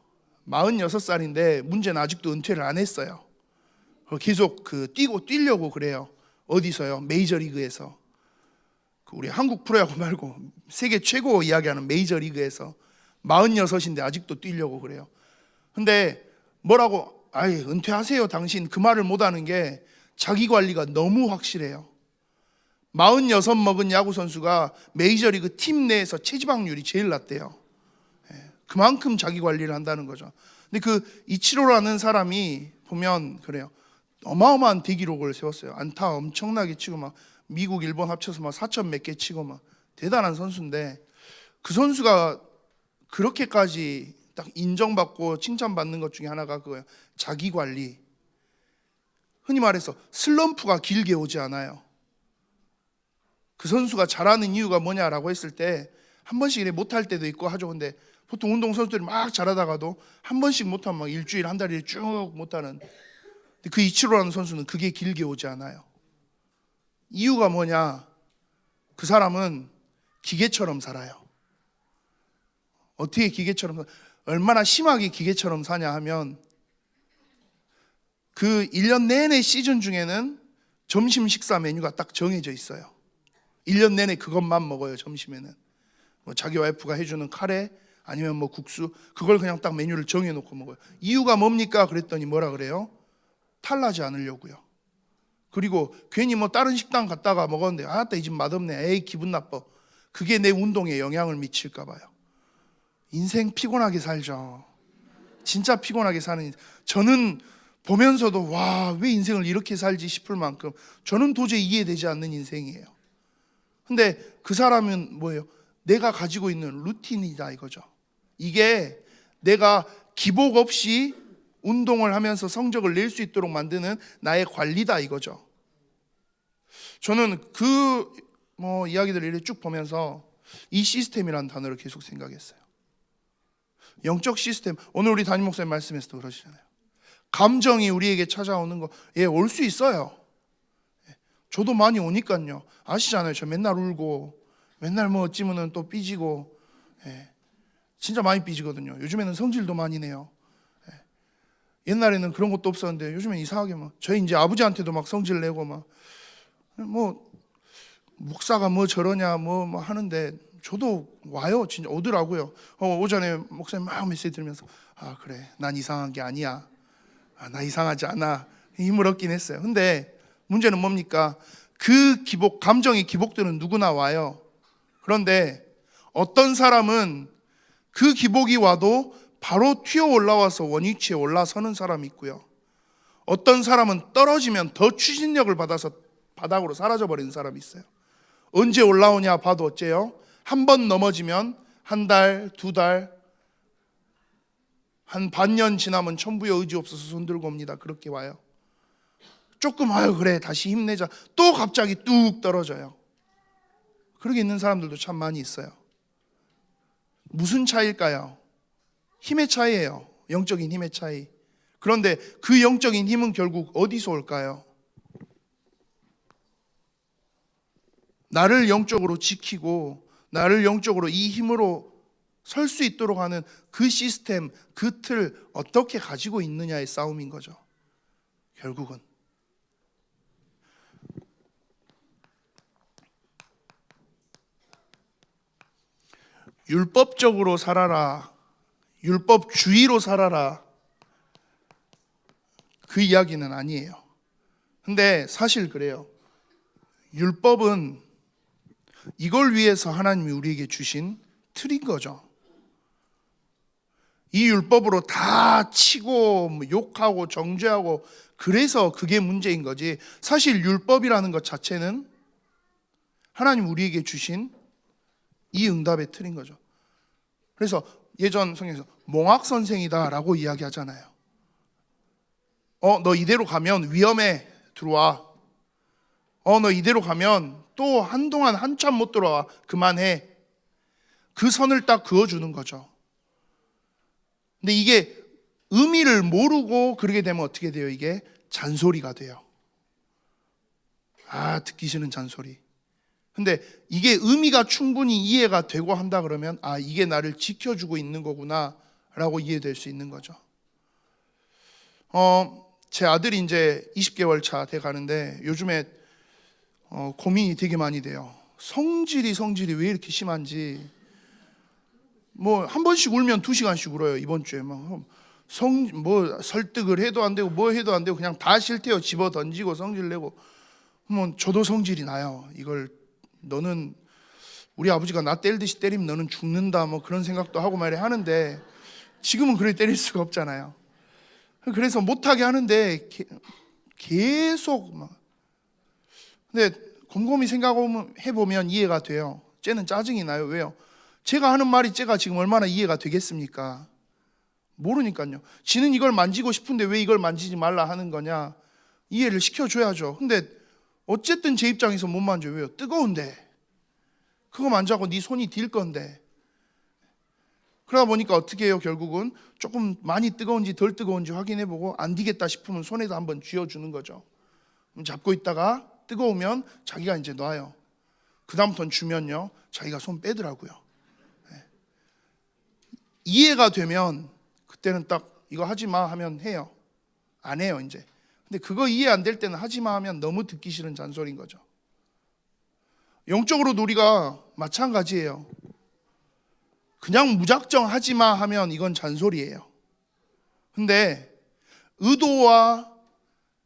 46살인데 문제는 아직도 은퇴를 안 했어요. 계속 그 뛰려고 그래요. 어디서요? 메이저리그에서. 우리 한국 프로야구 말고 세계 최고 이야기하는 메이저리그에서 46인데 아직도 뛰려고 그래요. 근데 뭐라고 아예 은퇴하세요 당신 그 말을 못하는 게 자기 관리가 너무 확실해요. 46 먹은 야구 선수가 메이저리그 팀 내에서 체지방률이 제일 낮대요. 그만큼 자기 관리를 한다는 거죠. 근데 그 이치로라는 사람이 보면 그래요. 어마어마한 대기록을 세웠어요. 안타 엄청나게 치고 막 미국, 일본 합쳐서 막 4천 몇 개 치고 막 대단한 선수인데 그 선수가 그렇게까지 딱 인정받고 칭찬받는 것 중에 하나가 그거예요. 자기 관리. 흔히 말해서 슬럼프가 길게 오지 않아요. 그 선수가 잘하는 이유가 뭐냐라고 했을 때 한 번씩 이래 못할 때도 있고 하죠. 근데 보통 운동선수들이 막 잘하다가도 한 번씩 못하면 막 일주일 한 달에 쭉 못하는. 근데 그 이치로라는 선수는 그게 길게 오지 않아요. 이유가 뭐냐? 그 사람은 기계처럼 살아요. 어떻게 기계처럼 얼마나 심하게 기계처럼 사냐 하면 그 1년 내내 시즌 중에는 점심 식사 메뉴가 딱 정해져 있어요. 1년 내내 그것만 먹어요. 점심에는 뭐 자기 와이프가 해주는 카레 아니면 뭐 국수 그걸 그냥 딱 메뉴를 정해놓고 먹어요. 이유가 뭡니까? 그랬더니 뭐라 그래요? 탈나지 않으려고요. 그리고 괜히 뭐 다른 식당 갔다가 먹었는데 아따 이 집 맛없네. 에이 기분 나빠. 그게 내 운동에 영향을 미칠까 봐요. 인생 피곤하게 살죠. 진짜 피곤하게 사는. 저는 보면서도 와, 왜 인생을 이렇게 살지 싶을 만큼 저는 도저히 이해되지 않는 인생이에요. 근데 그 사람은 뭐예요? 내가 가지고 있는 루틴이다 이거죠. 이게 내가 기복 없이 운동을 하면서 성적을 낼 수 있도록 만드는 나의 관리다 이거죠. 저는 그 이야기들을 이렇게 쭉 보면서 이 시스템이라는 단어를 계속 생각했어요. 영적 시스템. 오늘 우리 담임 목사님 말씀에서도 그러시잖아요. 감정이 우리에게 찾아오는 거, 올 수 있어요. 저도 많이 오니까요. 아시잖아요. 저 맨날 울고, 맨날 뭐 어찌면은 또 삐지고, 진짜 많이 삐지거든요. 요즘에는 성질도 많이 내요. 옛날에는 그런 것도 없었는데 요즘엔 이상하게 저희 이제 아버지한테도 막 성질 내고 목사가 뭐 저러냐 뭐 하는데 저도 와요. 진짜 오더라고요. 오전에 목사님 막 메시지 들으면서 그래, 난 이상한 게 아니야. 나 이상하지 않아. 힘을 얻긴 했어요. 근데 문제는 뭡니까? 그 기복, 감정의 기복들은 누구나 와요. 그런데 어떤 사람은 그 기복이 와도 바로 튀어 올라와서 원위치에 올라서는 사람이 있고요. 어떤 사람은 떨어지면 더 추진력을 받아서 바닥으로 사라져버리는 사람이 있어요. 언제 올라오냐 봐도 어째요? 한 번 넘어지면 한 달, 두 달, 한 반년 지나면 천부의 의지 없어서 손들고 옵니다. 그렇게 와요. 조금 그래 다시 힘내자. 또 갑자기 뚝 떨어져요. 그렇게 있는 사람들도 참 많이 있어요. 무슨 차이일까요? 힘의 차이예요. 영적인 힘의 차이. 그런데 그 영적인 힘은 결국 어디서 올까요? 나를 영적으로 지키고 나를 영적으로 이 힘으로 설 수 있도록 하는 그 시스템, 그 틀 어떻게 가지고 있느냐의 싸움인 거죠. 결국은 율법적으로 살아라, 율법주의로 살아라, 그 이야기는 아니에요. 근데 사실 그래요. 율법은 이걸 위해서 하나님이 우리에게 주신 틀인 거죠. 이 율법으로 다 치고 욕하고 정죄하고 그래서 그게 문제인 거지, 사실 율법이라는 것 자체는 하나님 우리에게 주신 이 응답의 틀인 거죠. 그래서 예전 성경에서 몽학 선생이다 라고 이야기하잖아요. 너 이대로 가면 위험해, 들어와. 너 이대로 가면 또 한동안 한참 못 들어와, 그만해. 그 선을 딱 그어주는 거죠. 근데 이게 의미를 모르고 그러게 되면 어떻게 돼요? 이게 잔소리가 돼요. 듣기 싫은 잔소리. 근데 이게 의미가 충분히 이해가 되고 한다 그러면 이게 나를 지켜주고 있는 거구나 라고 이해될 수 있는 거죠. 제 아들이 이제 20개월 차 돼 가는데 요즘에 고민이 되게 많이 돼요. 성질이 왜 이렇게 심한지. 한 번씩 울면 2시간씩 울어요. 이번 주에 설득을 해도 안 되고 뭐 해도 안 되고 그냥 다 싫대요. 집어 던지고 성질 내고. 저도 성질이 나요. 이걸 너는 우리 아버지가 나 때리듯이 때리면 너는 죽는다 그런 생각도 하고 말이야 하는데, 지금은 그래 때릴 수가 없잖아요. 그래서 못하게 하는데 계속 근데 곰곰이 생각해보면 이해가 돼요. 쟤는 짜증이 나요. 왜요? 제가 하는 말이 쟤가 지금 얼마나 이해가 되겠습니까? 모르니까요. 지는 이걸 만지고 싶은데 왜 이걸 만지지 말라 하는 거냐? 이해를 시켜줘야죠. 근데 어쨌든 제 입장에서 못 만져요. 왜요? 뜨거운데. 그거 만져고 네 손이 딜 건데. 그러다 보니까 어떻게 해요? 결국은 조금 많이 뜨거운지 덜 뜨거운지 확인해보고 안 되겠다 싶으면 손에다 한번 쥐어주는 거죠. 잡고 있다가 뜨거우면 자기가 이제 놔요. 그 다음부터는 주면요 자기가 손 빼더라고요. 이해가 되면 그때는 딱 이거 하지 마 하면 해요. 안 해요 이제. 근데 그거 이해 안 될 때는 하지 마 하면 너무 듣기 싫은 잔소리인 거죠. 영적으로도 우리가 마찬가지예요. 그냥 무작정 하지 마 하면 이건 잔소리예요. 근데 의도와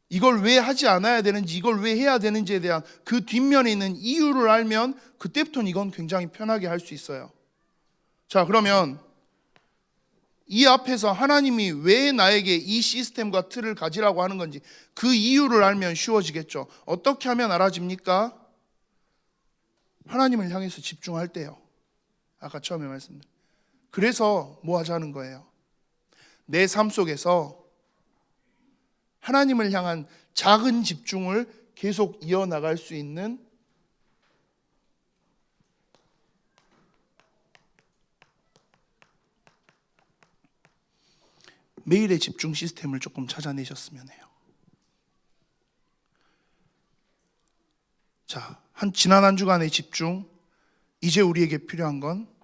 이걸 왜 하지 않아야 되는지, 이걸 왜 해야 되는지에 대한 그 뒷면에 있는 이유를 알면 그때부터는 이건 굉장히 편하게 할 수 있어요. 자, 그러면 이 앞에서 하나님이 왜 나에게 이 시스템과 틀을 가지라고 하는 건지 그 이유를 알면 쉬워지겠죠. 어떻게 하면 알아집니까? 하나님을 향해서 집중할 때요. 아까 처음에 말씀드린. 그래서 뭐 하자는 거예요? 내 삶 속에서 하나님을 향한 작은 집중을 계속 이어나갈 수 있는 매일의 집중 시스템을 조금 찾아내셨으면 해요. 자, 지난 한 주간의 집중, 이제 우리에게 필요한 건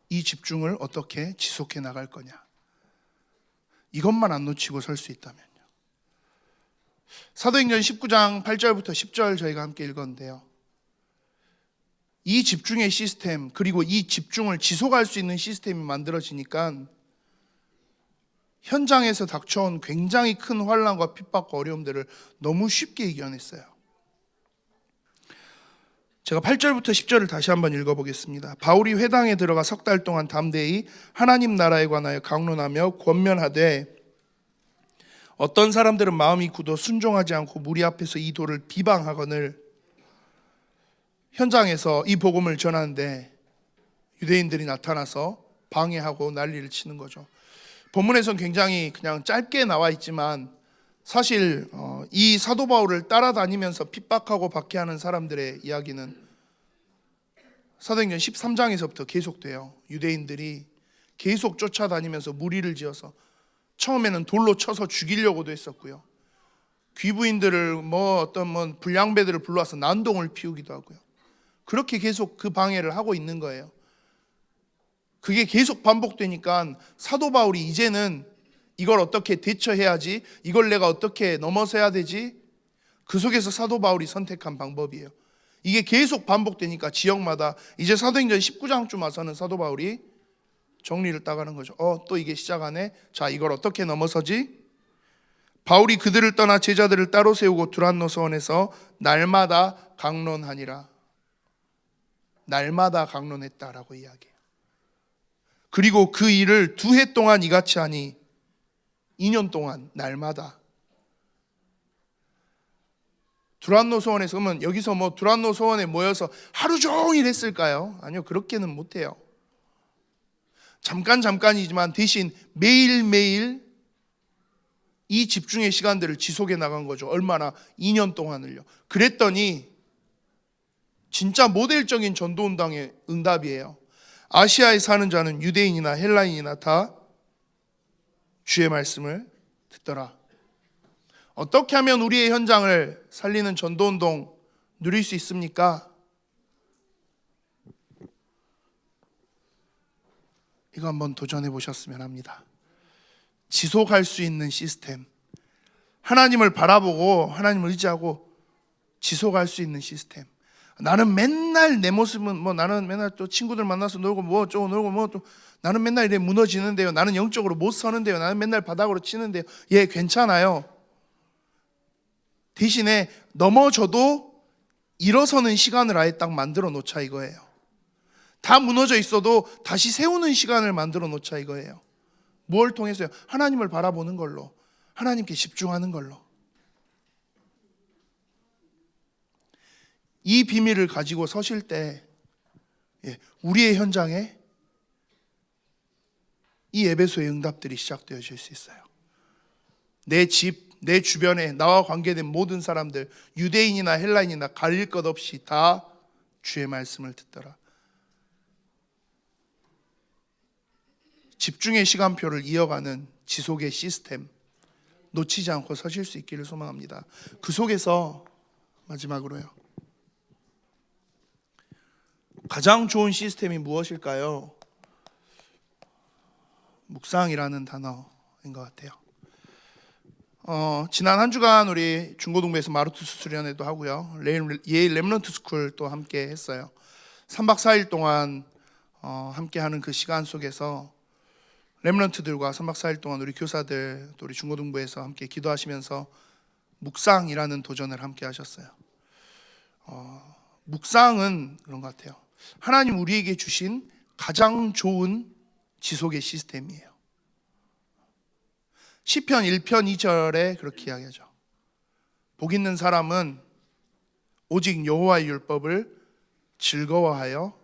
이 집중을 어떻게 지속해 나갈 거냐. 이것만 안 놓치고 설 수 있다면요. 사도행전 19장 8절부터 10절 저희가 함께 읽었는데요. 이 집중의 시스템, 그리고 이 집중을 지속할 수 있는 시스템이 만들어지니까 현장에서 닥쳐온 굉장히 큰 환난과 핍박과 어려움들을 너무 쉽게 이겨냈어요. 제가 8절부터 10절을 다시 한번 읽어보겠습니다. 바울이 회당에 들어가 석 달 동안 담대히 하나님 나라에 관하여 강론하며 권면하되 어떤 사람들은 마음이 굳어 순종하지 않고 무리 앞에서 이 도를 비방하거늘. 현장에서 이 복음을 전하는데 유대인들이 나타나서 방해하고 난리를 치는 거죠. 본문에서는 굉장히 그냥 짧게 나와 있지만 사실 이 사도 바울을 따라다니면서 핍박하고 박해하는 사람들의 이야기는 사도행전 13장에서부터 계속돼요. 유대인들이 계속 쫓아다니면서 무리를 지어서 처음에는 돌로 쳐서 죽이려고도 했었고요. 귀부인들을 어떤 불량배들을 불러와서 난동을 피우기도 하고요. 그렇게 계속 그 방해를 하고 있는 거예요. 그게 계속 반복되니까 사도 바울이 이제는 이걸 어떻게 대처해야지, 이걸 내가 어떻게 넘어서야 되지, 그 속에서 사도 바울이 선택한 방법이에요. 이게 계속 반복되니까 지역마다 이제 사도행전 19장쯤 와서는 사도 바울이 정리를 따가는 거죠. 또 이게 시작하네. 자, 이걸 어떻게 넘어서지? 바울이 그들을 떠나 제자들을 따로 세우고 두란노 서원에서 날마다 강론하니라. 날마다 강론했다라고 이야기해요. 그리고 그 일을 2해 동안 이같이 하니 2년 동안 날마다. 두란노 소원에서 그러면 여기서 두란노 소원에 모여서 하루 종일 했을까요? 아니요, 그렇게는 못해요. 잠깐이지만 대신 매일매일 이 집중의 시간들을 지속해 나간 거죠. 얼마나? 2년 동안을요. 그랬더니 진짜 모델적인 전도운동의 응답이에요. 아시아에 사는 자는 유대인이나 헬라인이나 다 주의 말씀을 듣더라. 어떻게 하면 우리의 현장을 살리는 전도운동 누릴 수 있습니까? 이거 한번 도전해 보셨으면 합니다. 지속할 수 있는 시스템, 하나님을 바라보고 하나님을 의지하고 지속할 수 있는 시스템. 나는 맨날 내 모습은 나는 맨날 또 친구들 만나서 놀고 어쩌고 놀고 또 나는 맨날 이래 무너지는데요. 나는 영적으로 못 서는데요. 나는 맨날 바닥으로 치는데요. 예, 괜찮아요. 대신에 넘어져도 일어서는 시간을 아예 딱 만들어 놓자 이거예요. 다 무너져 있어도 다시 세우는 시간을 만들어 놓자 이거예요. 뭘 통해서요? 하나님을 바라보는 걸로, 하나님께 집중하는 걸로. 이 비밀을 가지고 서실 때 우리의 현장에 이 에베소의 응답들이 시작되어질 수 있어요. 내 집, 내 주변에 나와 관계된 모든 사람들, 유대인이나 헬라인이나 가릴 것 없이 다 주의 말씀을 듣더라. 집중의 시간표를 이어가는 지속의 시스템 놓치지 않고 서실 수 있기를 소망합니다. 그 속에서 마지막으로요. 가장 좋은 시스템이 무엇일까요? 묵상이라는 단어인 것 같아요. 지난 한 주간 우리 중고등부에서 마루투스 수련회도 하고요. 예일 렘넌트 스쿨 또 함께 했어요. 3박 4일 동안 함께 하는 그 시간 속에서 렘넌트들과 3박 4일 동안 우리 교사들 또 우리 중고등부에서 함께 기도하시면서 묵상이라는 도전을 함께 하셨어요. 묵상은 그런 것 같아요. 하나님 우리에게 주신 가장 좋은 지속의 시스템이에요. 시편 1편 2절에 그렇게 이야기하죠. 복 있는 사람은 오직 여호와의 율법을 즐거워하여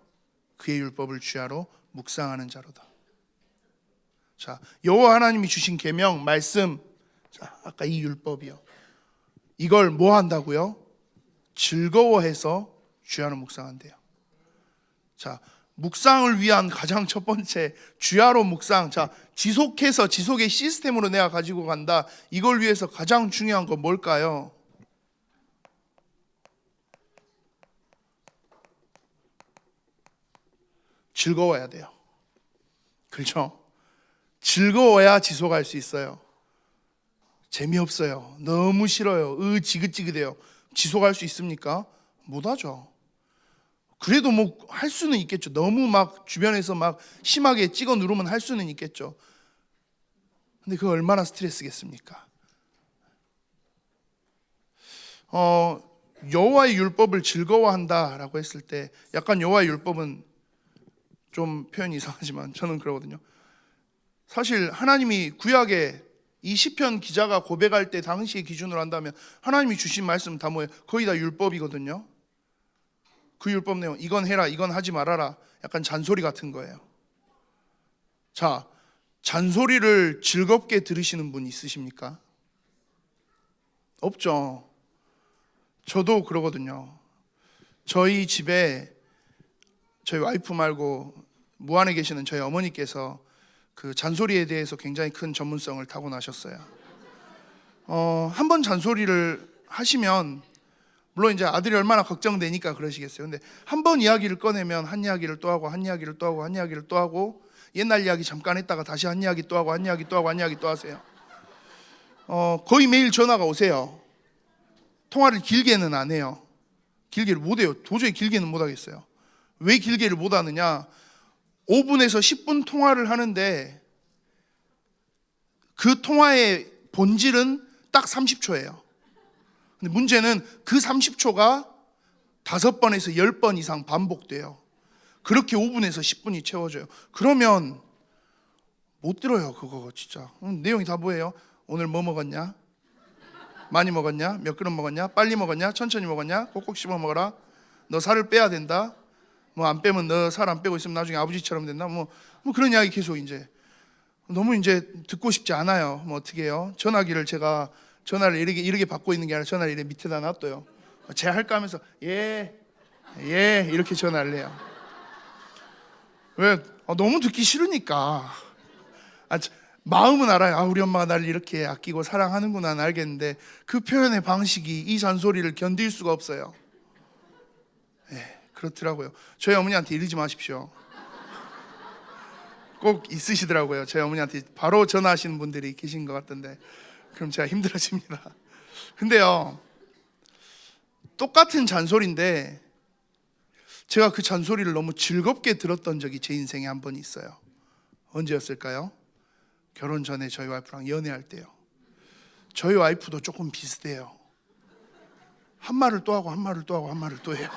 그의 율법을 주야로 묵상하는 자로다. 자, 여호와 하나님이 주신 계명 말씀, 자, 아까 이 율법이요. 이걸 뭐 한다고요? 즐거워해서 주야로 묵상한대요. 자, 묵상을 위한 가장 첫 번째 주야로 묵상. 자, 지속해서 지속의 시스템으로 내가 가지고 간다. 이걸 위해서 가장 중요한 건 뭘까요? 즐거워야 돼요. 그렇죠? 즐거워야 지속할 수 있어요. 재미없어요. 너무 싫어요. 지긋지긋해요. 지속할 수 있습니까? 못하죠. 그래도 뭐 할 수는 있겠죠. 너무 막 주변에서 막 심하게 찍어 누르면 할 수는 있겠죠. 근데 그거 얼마나 스트레스겠습니까? 여호와의 율법을 즐거워한다라고 했을 때 약간 여호와의 율법은 좀 표현이 이상하지만 저는 그러거든요. 사실 하나님이 구약에 이 시편 기자가 고백할 때 당시의 기준으로 한다면 하나님이 주신 말씀 다 뭐예요? 거의 다 율법이거든요. 그 율법 내용 이건 해라 이건 하지 말아라 약간 잔소리 같은 거예요. 자, 잔소리를 즐겁게 들으시는 분 있으십니까? 없죠. 저도 그러거든요. 저희 집에 저희 와이프 말고 무안에 계시는 저희 어머니께서 그 잔소리에 대해서 굉장히 큰 전문성을 타고나셨어요. 한번 잔소리를 하시면 물론 이제 아들이 얼마나 걱정되니까 그러시겠어요. 근데 한 번 이야기를 꺼내면 한 이야기를 또 하고 한 이야기를 또 하고 한 이야기를 또 하고 옛날 이야기 잠깐 했다가 다시 한 이야기 또 하고 한 이야기 또 하고 한 이야기 또 하세요. 거의 매일 전화가 오세요. 통화를 길게는 안 해요. 길게를 못 해요. 도저히 길게는 못 하겠어요. 왜 길게를 못 하느냐? 5분에서 10분 통화를 하는데 그 통화의 본질은 딱 30초예요. 근데 문제는 그 30초가 5번에서 10번 이상 반복돼요. 그렇게 5분에서 10분이 채워져요. 그러면 못 들어요. 그거 진짜. 내용이 다 뭐예요? 오늘 뭐 먹었냐? 많이 먹었냐? 몇 그릇 먹었냐? 빨리 먹었냐? 천천히 먹었냐? 꼭꼭 씹어 먹어라. 너 살을 빼야 된다. 뭐 안 빼면 너 살 안 빼고 있으면 나중에 아버지처럼 된다. 뭐 그런 이야기 계속 이제 너무 이제 듣고 싶지 않아요. 뭐 어떻게 해요? 전화를 이렇게 받고 있는 게 아니라 전화를 이렇게 밑에다 놔둬요. 제 할까 하면서 예 이렇게 전화를 해요. 왜? 너무 듣기 싫으니까. 마음은 알아요. 우리 엄마가 나를 이렇게 아끼고 사랑하는구나 알겠는데 그 표현의 방식이 이 잔소리를 견딜 수가 없어요. 그렇더라고요. 저희 어머니한테 이러지 마십시오. 꼭 있으시더라고요. 저희 어머니한테 바로 전화하시는 분들이 계신 것 같던데 그럼 제가 힘들어집니다. 근데요, 똑같은 잔소리인데 제가 그 잔소리를 너무 즐겁게 들었던 적이 제 인생에 한 번 있어요. 언제였을까요? 결혼 전에 저희 와이프랑 연애할 때요. 저희 와이프도 조금 비슷해요. 한 말을 또 하고 한 말을 또 하고 한 말을 또 해요.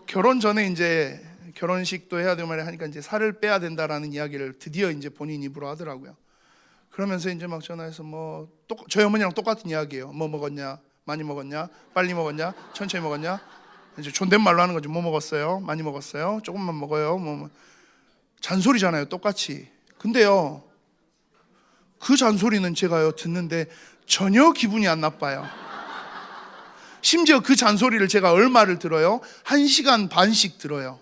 결혼 전에 이제 결혼식도 해야 되고 말이야 하니까 이제 살을 빼야 된다라는 이야기를 드디어 이제 본인 입으로 하더라고요. 그러면서 이제 막 전화해서 저희 어머니랑 똑같은 이야기예요. 뭐 먹었냐? 많이 먹었냐? 빨리 먹었냐? 천천히 먹었냐? 이제 존댓말로 하는 거죠. 뭐 먹었어요? 많이 먹었어요? 조금만 먹어요? 잔소리잖아요. 똑같이. 근데요, 그 잔소리는 제가요 듣는데 전혀 기분이 안 나빠요. 심지어 그 잔소리를 제가 얼마를 들어요? 1시간 반씩 들어요.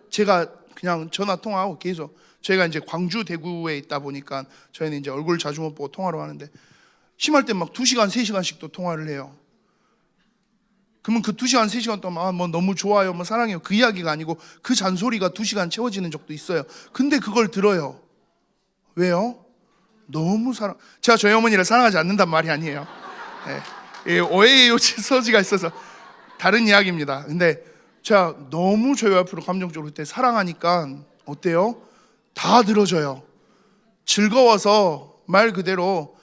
제가 그냥 전화 통화하고 계속 저희가 이제 광주 대구에 있다 보니까 저희는 이제 얼굴 자주 못 보고 통화로 하는데 심할 때 막 2시간 3시간씩도 통화를 해요. 그러면 그 2시간 3시간 동안 뭐 너무 좋아요 뭐 사랑해요 그 이야기가 아니고 그 잔소리가 2시간 채워지는 적도 있어요. 근데 그걸 들어요. 왜요? 너무 제가 저희 어머니를 사랑하지 않는단 말이 아니에요. 오해의 소지가 있어서 다른 이야기입니다. 근데 제가 너무 저희 와이프를 감정적으로 그때 사랑하니까 어때요? 다 들어줘요. 즐거워서 말 그대로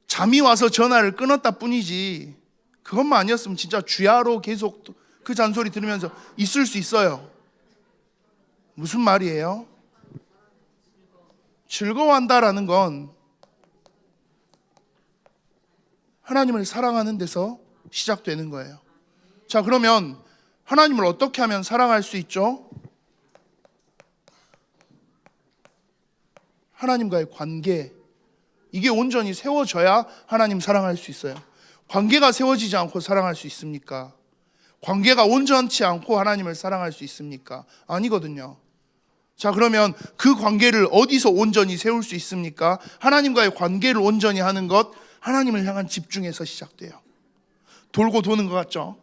잠이 와서 전화를 끊었다 뿐이지 그것만 아니었으면 진짜 주야로 계속 그 잔소리 들으면서 있을 수 있어요. 무슨 말이에요? 즐거워한다라는 건 하나님을 사랑하는 데서 시작되는 거예요. 자, 그러면 하나님을 어떻게 하면 사랑할 수 있죠? 하나님과의 관계, 이게 온전히 세워져야 하나님 사랑할 수 있어요. 관계가 세워지지 않고 사랑할 수 있습니까? 관계가 온전치 않고 하나님을 사랑할 수 있습니까? 아니거든요. 자, 그러면 그 관계를 어디서 온전히 세울 수 있습니까? 하나님과의 관계를 온전히 하는 것, 하나님을 향한 집중에서 시작돼요. 돌고 도는 것 같죠?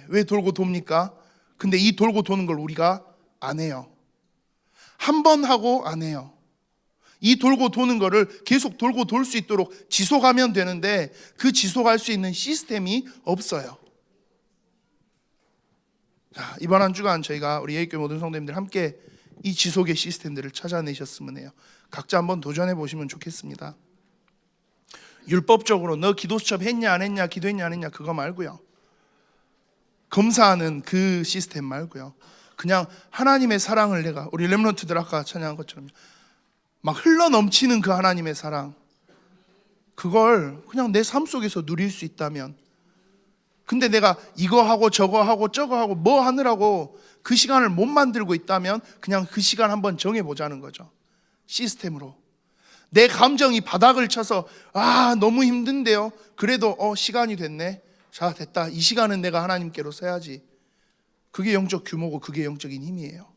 왜 돌고 돕니까? 근데 이 돌고 도는 걸 우리가 안 해요. 한 번 하고 안 해요. 이 돌고 도는 거를 계속 돌고 돌 수 있도록 지속하면 되는데 그 지속할 수 있는 시스템이 없어요. 자, 이번 한 주간 저희가 우리 예익교회 모든 성도님들 함께 이 지속의 시스템들을 찾아내셨으면 해요. 각자 한번 도전해 보시면 좋겠습니다. 율법적으로 너 기도 수첩 했냐 안 했냐, 기도했냐 안 했냐, 그거 말고요. 검사하는 그 시스템 말고요. 그냥 하나님의 사랑을 내가, 우리 렘넌트들 아까 찬양한 것처럼 막 흘러넘치는 그 하나님의 사랑, 그걸 그냥 내 삶 속에서 누릴 수 있다면, 근데 내가 이거 하고 저거 하고 저거 하고 뭐 하느라고 그 시간을 못 만들고 있다면 그냥 그 시간 한번 정해보자는 거죠. 시스템으로. 내 감정이 바닥을 쳐서 너무 힘든데요, 그래도 시간이 됐네, 자 됐다, 이 시간은 내가 하나님께로 써야지. 그게 영적 규모고 그게 영적인 힘이에요.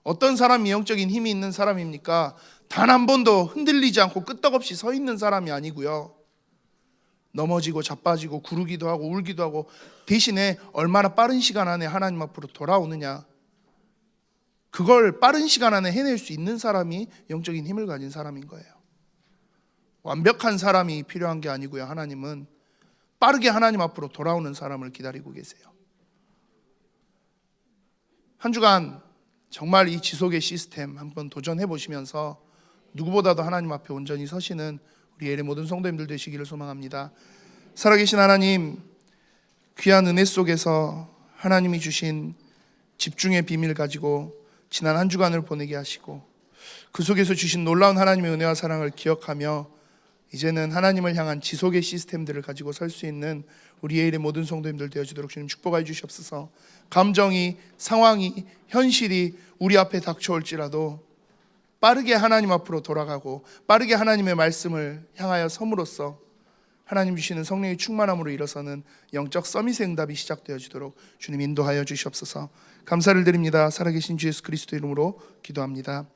어떤 사람이 영적인 힘이 있는 사람입니까? 단 한 번도 흔들리지 않고 끄떡없이 서 있는 사람이 아니고요, 넘어지고 자빠지고 구르기도 하고 울기도 하고, 대신에 얼마나 빠른 시간 안에 하나님 앞으로 돌아오느냐, 그걸 빠른 시간 안에 해낼 수 있는 사람이 영적인 힘을 가진 사람인 거예요. 완벽한 사람이 필요한 게 아니고요, 하나님은 빠르게 하나님 앞으로 돌아오는 사람을 기다리고 계세요. 한 주간 정말 이 지속의 시스템 한번 도전해 보시면서 누구보다도 하나님 앞에 온전히 서시는 우리 예의 모든 성도님들 되시기를 소망합니다. 살아계신 하나님, 귀한 은혜 속에서 하나님이 주신 집중의 비밀 가지고 지난 한 주간을 보내게 하시고, 그 속에서 주신 놀라운 하나님의 은혜와 사랑을 기억하며 이제는 하나님을 향한 지속의 시스템들을 가지고 설 수 있는 우리 예일의 모든 성도님들 되어주도록 주님 축복하여 주시옵소서. 감정이, 상황이, 현실이 우리 앞에 닥쳐올지라도 빠르게 하나님 앞으로 돌아가고 빠르게 하나님의 말씀을 향하여 섬으로써 하나님 주시는 성령의 충만함으로 일어서는 영적 서밋의 응답이 시작되어지도록 주님 인도하여 주시옵소서. 감사를 드립니다. 살아계신 주 예수 그리스도 이름으로 기도합니다.